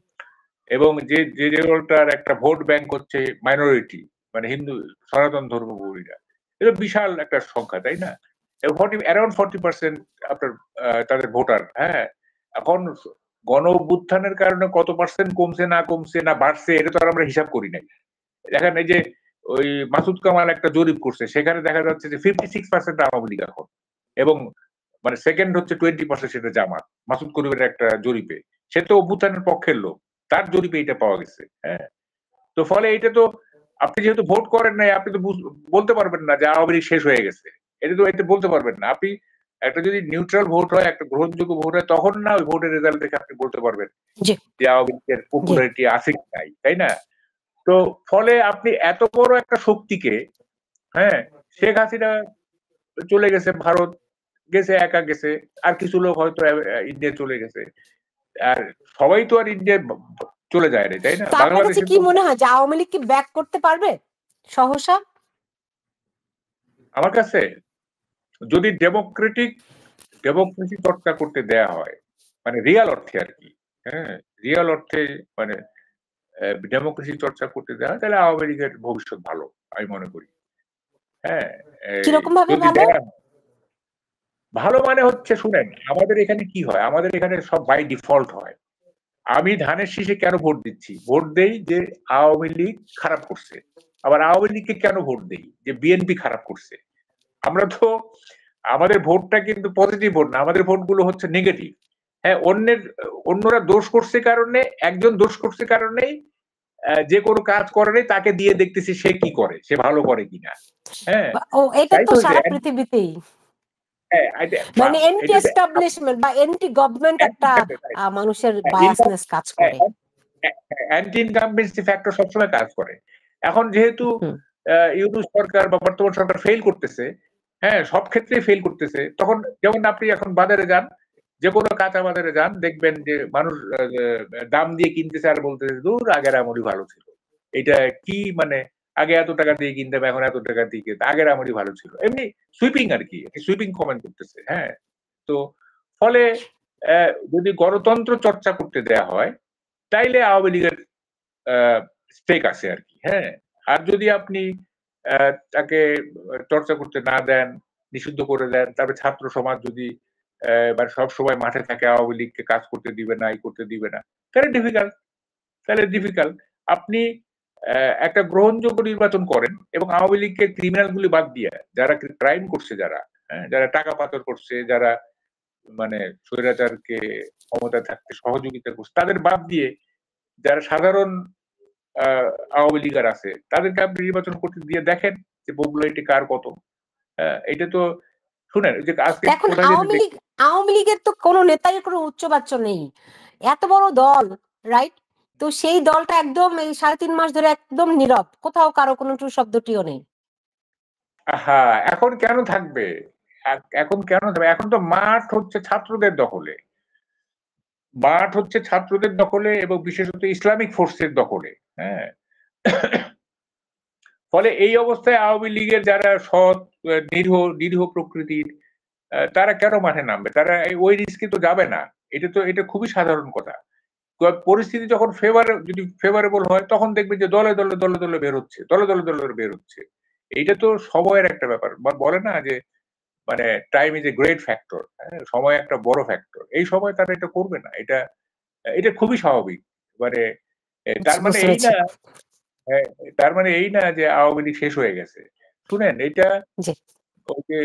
এবং যে দলটার একটা ভোট ব্যাংক হচ্ছে মাইনরিটি, মানে হিন্দু সনাতন ধর্মগুরুরা, এটা বিশাল একটা সংখ্যা, তাই না? অ্যারাউন্ড 40% আপনার তাদের ভোটার। হ্যাঁ, এখন গণ অভ্যুত্থানের কারণে কত পার্সেন্ট কমছে না বাড়ছে এটা তো আর আমরা হিসাব করি নাই। দেখেন এই যে ওই মাসুদ কামাল একটা জরিপ করছে, সেখানে দেখা যাচ্ছে যে 56% আওয়ামী লীগ এখন, এবং মানে সেকেন্ড হচ্ছে 20% সেটা জামাত। মাসুদ করিমের একটা জরিপে, সে তো অভ্যুত্থানের পক্ষের লোক, তার জরিপে এটা পাওয়া গেছে। হ্যাঁ, তো ফলে এটা তো আপনি যেহেতু ভোট করেন নাই, আপনি তো বলতে পারবেন না যে আওয়ামী লীগ শেষ হয়ে গেছে। এটা বলতে পারবেন না আপনি। একটা যদি নিউট্রাল ভোট হয়, একটা গ্রহণযোগ্য ভোট হয়, তখন না ওই ভোটের রেজাল্ট দেখে আপনি বলতে পারবেন জি যে আওয়ামী লীগের জি পপুলারিটি আছে কি নাই, তাই না? তো ফলে আপনি এত বড় একটা শক্তিকে, হ্যাঁ, শেখ হাসিনা চলে গেছে ভারত, গেছে একা গেছে, আর কিছু লোক হয়তো ইন্ডিয়া চলে গেছে, আর সবাই তো আর ইন্ডিয়া চলে যায় না, তাই না? তো আপনার কাছে বাংলাদেশে কি তো মনে হয় যে আওয়ামী লীগ কি ব্যাক করতে পারবে সহসা? আমার কাছে যদি ডেমোক্রেসি চর্চা করতে দেয়া হয়, মানে রিয়াল অর্থে আর কি, হ্যাঁ, রিয়াল অর্থে মানে ডেমোক্রেসি চর্চা করতে দেয়া হয়, তাহলে আওয়ামী লীগের ভবিষ্যৎ ভালো আমি মনে করি। হ্যাঁ, কিরকম ভাবে যদি ভালো? দেয়া ভালো মানে হচ্ছে, শুনেন আমাদের এখানে কি হয়, আমাদের এখানে সব বাই ডিফল্ট হয়। আমি ধানের শীষে কেন ভোট দিচ্ছি? ভোট দেই যে আওয়ামী লীগ খারাপ করছে। আবার আওয়ামী লীগকে কেন ভোট দেই? যে বিএনপি খারাপ করছে। আমরা তো আমাদের ভোটটা কিন্তু পজিটিভ ভোট না, আমাদের ভোটগুলো হচ্ছে নেগেটিভ। হ্যাঁ, অন্যরা দোষ করছে কারণে, একজন দোষ করছে কারণেই যে কোনো কাজ করে নাই, তাকে দিয়ে দেখতেছি সে কি করে, সে ভালো করে কিনা। হ্যাঁ, ও এটা তাই তো তো সারা পৃথিবীতেই, হ্যাঁ, মানে এন্টি এটা এস্টাবলিশমেন্ট বা এন্টি গভর্নমেন্ট একটা মানুষের ইনকাম, বায়াসনেস কাজ করে। অ্যান্টি ইনকামবেন্সি ফ্যাক্টর সবসময় কাজ করে। এখন যেহেতু হুম। ইউনূস সরকার বা বর্তমান সরকার ফেল করতেছে, হ্যাঁ, সব ক্ষেত্রেই ফেল করতেছে, তখন যেমন আপনি এখন বাজারে যান, যে কোনো কাঁচা বাজারে যান, দেখবেন যে মানুষ দাম দিয়ে কিনতেছে আর বলতেছে দূর আগের আমলই ভালো ছিল। এটা কি মানে, আগে এত টাকা দিয়ে কিনতাম, এখন এত টাকা দিয়ে কিনতাম, আগের আমলই ভালো ছিল। এমনি সুইপিং আর কি, সুইপিং কমেন্ট করতেছে। হ্যাঁ, তো ফলে যদি গণতন্ত্র চর্চা করতে দেয়া হয়, তাইলে আওয়ামী লীগের স্টেক আছে আর কি। হ্যাঁ, আর যদি আপনি তাকে চর্চা করতে না দেন, নিষিদ্ধ করে দেন, তারপরে ছাত্র সমাজ যদি মানে সবসময় মাঠে থাকে, আওয়ামী লীগকে কাজ করতে দিবে না, এই করতে দিবে না, তাহলে ডিফিকাল্ট। আপনি একটা গ্রহণযোগ্য নির্বাচন করেন এবং আওয়ামী লীগকে ক্রিমিনাল গুলি বাদ দিয়ে, যারা ক্রাইম করছে, যারা হ্যাঁ, যারা টাকা পাচার করছে, যারা মানে স্বৈরাচারকে ক্ষমতায় থাকতে সহযোগিতা করছে, তাদের বাদ দিয়ে যারা সাধারণ আওয়ামী লীগার আছে, তাদেরকে আপনি নির্বাচন করতে দিয়ে দেখেন যে পপুলারিটি কার কত। এটা তো শুনেন, ওই যে আজকে এখন কোথায় যেন আওয়ামী লীগের তো কোনো নেতারই কোনো উচ্চবাচ্য নেই, এত বড় দল, রাইট? তো সেই দলটা একদম এই ৩.৫ মাস ধরে একদম নীরব, কোথাও কারো কোনো টু শব্দটিও নেই। হ্যাঁ, এখন কেন থাকবে? এখন কেন থাকবে? এখন তো মাঠ হচ্ছে ছাত্রদের দখলে। মাঠ হচ্ছে ছাত্রদের দখলে এবং বিশেষত ইসলামিক ফোর্সের দখলে। হ্যাঁ, ফলে এই অবস্থায় আওয়ামী লীগের যারা সৎ, নিরীহ প্রকৃতির, তারা কেন মাঠে নামবে? তারা ওই রিস্কে তো যাবে না। এটা খুবই সাধারণ কথা। পরিস্থিতি যখন যদি ফেভারেবল হয়, তখন দেখবেন যে দলে বের হচ্ছে। এইটা তো সময়ের একটা ব্যাপার। বলে না যে মানে time is a great factor. হ্যাঁ, সময় একটা বড় ফ্যাক্টর। এই সময় তারা এটা করবে না। এটা খুবই স্বাভাবিক। মানে তার মানে বুঝতে এই পেরেছি। না, হ্যাঁ, তার মানে এই না যে আওয়ামী লীগ শেষ হয়ে গেছে। শুনেন, এটা জি ওই যে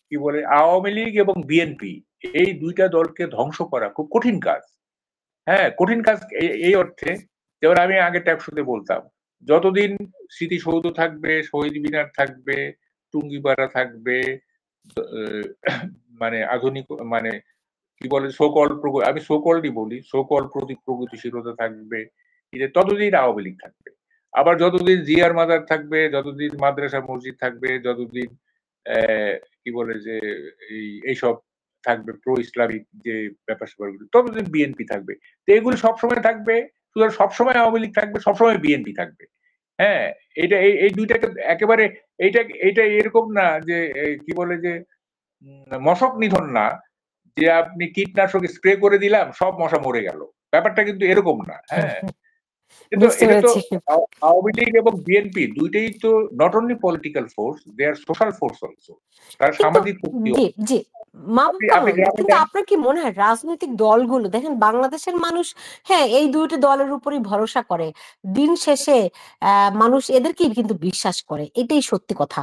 কি বলে, আওয়ামী লীগ এবং বিএনপি, এই ২ টা দলকে ধ্বংস করা খুব কঠিন কাজ। হ্যাঁ, কঠিন কাজ এই অর্থে, যেমন আমি আগের ট্যাক্সতে বলতাম, যতদিন স্মৃতিসৌধ থাকবে, শহীদ মিনার থাকবে, টুঙ্গিপাড়া থাকবে, মানে আধুনিক মানে কি বলে আমি সো-কল্ডই বলি, সো-কল্ড প্রগতিশীলতা থাকবে, ততদিন আওয়ামী লীগ থাকবে। আবার যতদিন জিয়ার মাজার থাকবে, যতদিন মাদ্রাসা মসজিদ থাকবে, যতদিন কি বলে যে এইসব থাকবে প্রো ইসলামিক যে ব্যাপার-স্যাপারগুলো, ততদিন বিএনপি থাকবে। তো এগুলো সবসময় থাকবে, সুতরাং সবসময় আওয়ামী লীগ থাকবে, সবসময় বিএনপি থাকবে। হ্যাঁ, এই ২ টাকে একেবারে, এইটা এরকম না যে কি বলে যে মশক নিধন না, যে আপনি কীটনাশক স্প্রে করে দিলাম, সব মশা মরে গেল। ব্যাপারটা কিন্তু এরকম না। হ্যাঁ? বুঝতে এটা তো পেরেছি। আওয়ামী লীগ এবং বিএনপি দুইটাই তো not only political force, they are social force also. তার কিন্তু সামাজিক শক্তিও। জি, জি। মাহবুব আপনি কামাল, গ্রামে কিন্তু যান, আপনার কি মনে হয় রাজনৈতিক দলগুলো দেখেন বাংলাদেশের মানুষ হ্যাঁ এই দুইটি দলের উপরই ভরসা করে। দিন শেষে মানুষ এদেরকেই কিন্তু বিশ্বাস করে। এটাই সত্যি কথা।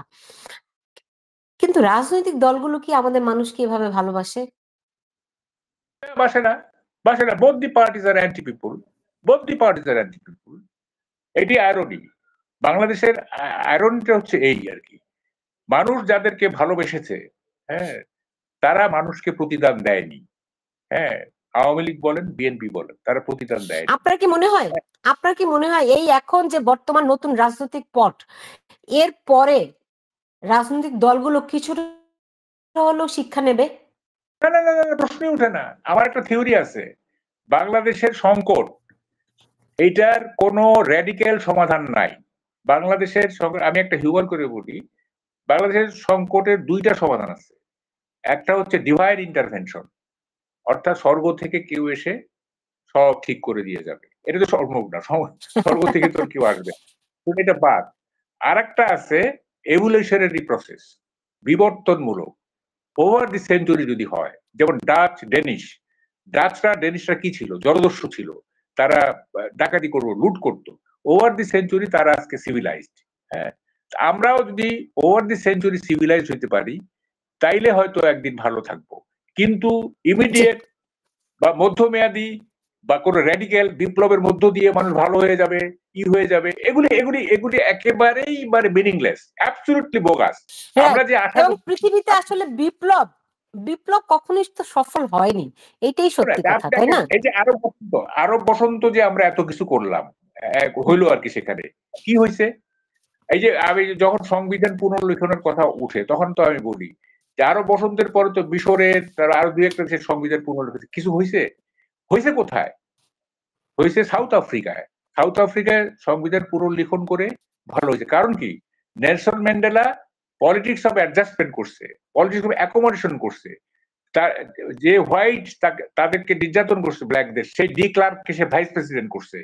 কিন্তু রাজনৈতিক দলগুলো কি আমাদের মানুষকে এভাবে ভালোবাসে? বাসে না, বাসে না। Both the parties are anti people, both the parties are anti people. এটি আইরনি। বাংলাদেশের আইরনিটা হচ্ছে এই আর কি, মানুষ যাদেরকে ভালোবেসেছে, হ্যাঁ, তারা মানুষকে প্রতিদান দেয়নি। হ্যাঁ, আওয়ামী লীগ বলেন, বিএনপি বলেন, তারা প্রতিদান দেয়নি। আপনার কি মনে হয়, আপনার কি মনে হয় এই এখন যে বর্তমান নতুন রাজনৈতিক পট, এর পরে রাজনৈতিক দলগুলো কিছুটা হলেও শিক্ষা নেবে? না, না, না, না, না, প্রশ্নই ওঠে না। আমার একটা থিওরি আছে, বাংলাদেশের সংকট, এইটার কোনো রেডিক্যাল সমাধান নাই। বাংলাদেশের সংকট, আমি একটা হিউমার করে বলি, বাংলাদেশের সংকটের দুইটা সমাধান আছে। একটা হচ্ছে ডিভাইন ইন্টারভেনশন, অর্থাৎ স্বর্গ থেকে কেউ এসে সব ঠিক করে দিয়ে যাবে। এটা তো সম্ভব না, স্বর্গ থেকে তোর কেউ আসবে না। তো এটা বাদ। আর একটা আছে এভুলেশনারি প্রসেস, বিবর্তনমূলক। ওভার দি সেঞ্চুরি যদি হয়, যেমন ডাচ, ডেনিশরা কি ছিল? জলদস্যু ছিল। তারা ডাকাতি করবো, লুট করতো। ওভার দি সেঞ্চুরি তারা আজকে সিভিলাইজড। হ্যাঁ, আমরাও যদি ওভার দি সেঞ্চুরি সিভিলাইজড হইতে পারি, তাইলে হয়তো একদিন ভালো থাকবো। কিন্তু জি, ইমিডিয়েট বা মধ্যমেয়াদী বা কোনো র্যাডিক্যাল বিপ্লবের মধ্য দিয়ে মানুষ ভালো হয়ে যাবে, হয়ে যাবে, এগুলি এগুলি এগুলি একেবারেই মানে মিনিংলেস, অ্যাবসলিউটলি বোগাস। আমরা রাইট। যে আশা এবং করছি, পৃথিবীতে আসলে বিপ্লব বিপ্লব কখনোই তো সফল হয়নি। এটাই সত্যি কথা, আপনি তাই দেখেন না? এই যে আরব বসন্ত যে আমরা এত কিছু করলাম, হইলো আর কি, সেখানে কি হয়েছে? এই যে আমি যখন সংবিধান পুনর্লিখনের কথা উঠে, তখন তো আমি বলি যে আরব বসন্তের পরে তো মিশরের, তার আরো দুই একটা দেশের সংবিধান পুনর্লিখিত কিছু হয়েছে? হয়েছে কোথায়? হয়েছে সাউথ আফ্রিকায়। সাউথ আফ্রিকায় সংবিধান পুনর্লিখন করে ভালো হয়েছে। কারণ কি? Nelson Mandela politics of adjustment করছে, পলিটিক্স অফ অ্যাকোমোডেশন করছে। তার যে হোয়াইট তাদেরকে নির্যাতন করছে ব্ল্যাকদের, সেই ডি ক্লার্ককে সে ভাইস প্রেসিডেন্ট করছে।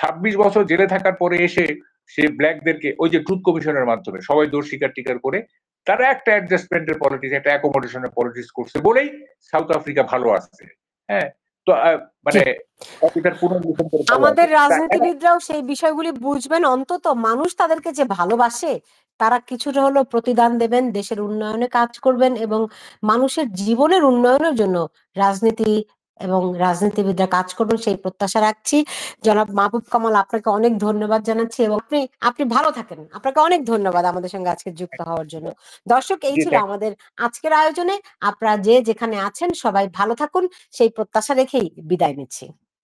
26 বছর জেলে থাকার পরে এসে সে ব্ল্যাকদেরকে ওই যে ট্রুথ কমিশনের মাধ্যমে সবাই দোষ স্বীকার টিকার করে তারা একটা অ্যাডজাস্টমেন্টের পলিটিক্স, একটা অ্যাকোমোডেশনের পলিটিক্স করছে বলেই সাউথ আফ্রিকা ভালো আছে। হ্যাঁ, তো জি। মানে এটার পুনর্লিখন করে ভালো আছে। আমাদের রাজনীতিবিদরাও সেই বিষয়গুলি বুঝবেন, অন্তত মানুষ তাদেরকে যে ভালোবাসে তারা কিছুটা হলেও প্রতিদান দেবেন, দেশের উন্নয়নে কাজ করবেন এবং মানুষের জীবনের উন্নয়নের জন্য রাজনীতি এবং রাজনীতিবিদরা কাজ করবেন সেই প্রত্যাশা রাখছি। জনাব মাহবুব কামাল, আপনাকে অনেক ধন্যবাদ জানাচ্ছি এবং আপনি আপনি ভালো থাকেন। আপনাকে অনেক ধন্যবাদ আমাদের সঙ্গে আজকে যুক্ত হওয়ার জন্য। দর্শক, এই জি, ছিল থ্যাংক আমাদের আজকের আয়োজনে। আপনারা যে যেখানে আছেন সবাই ভালো থাকুন সেই প্রত্যাশা রেখেই বিদায় নিচ্ছি।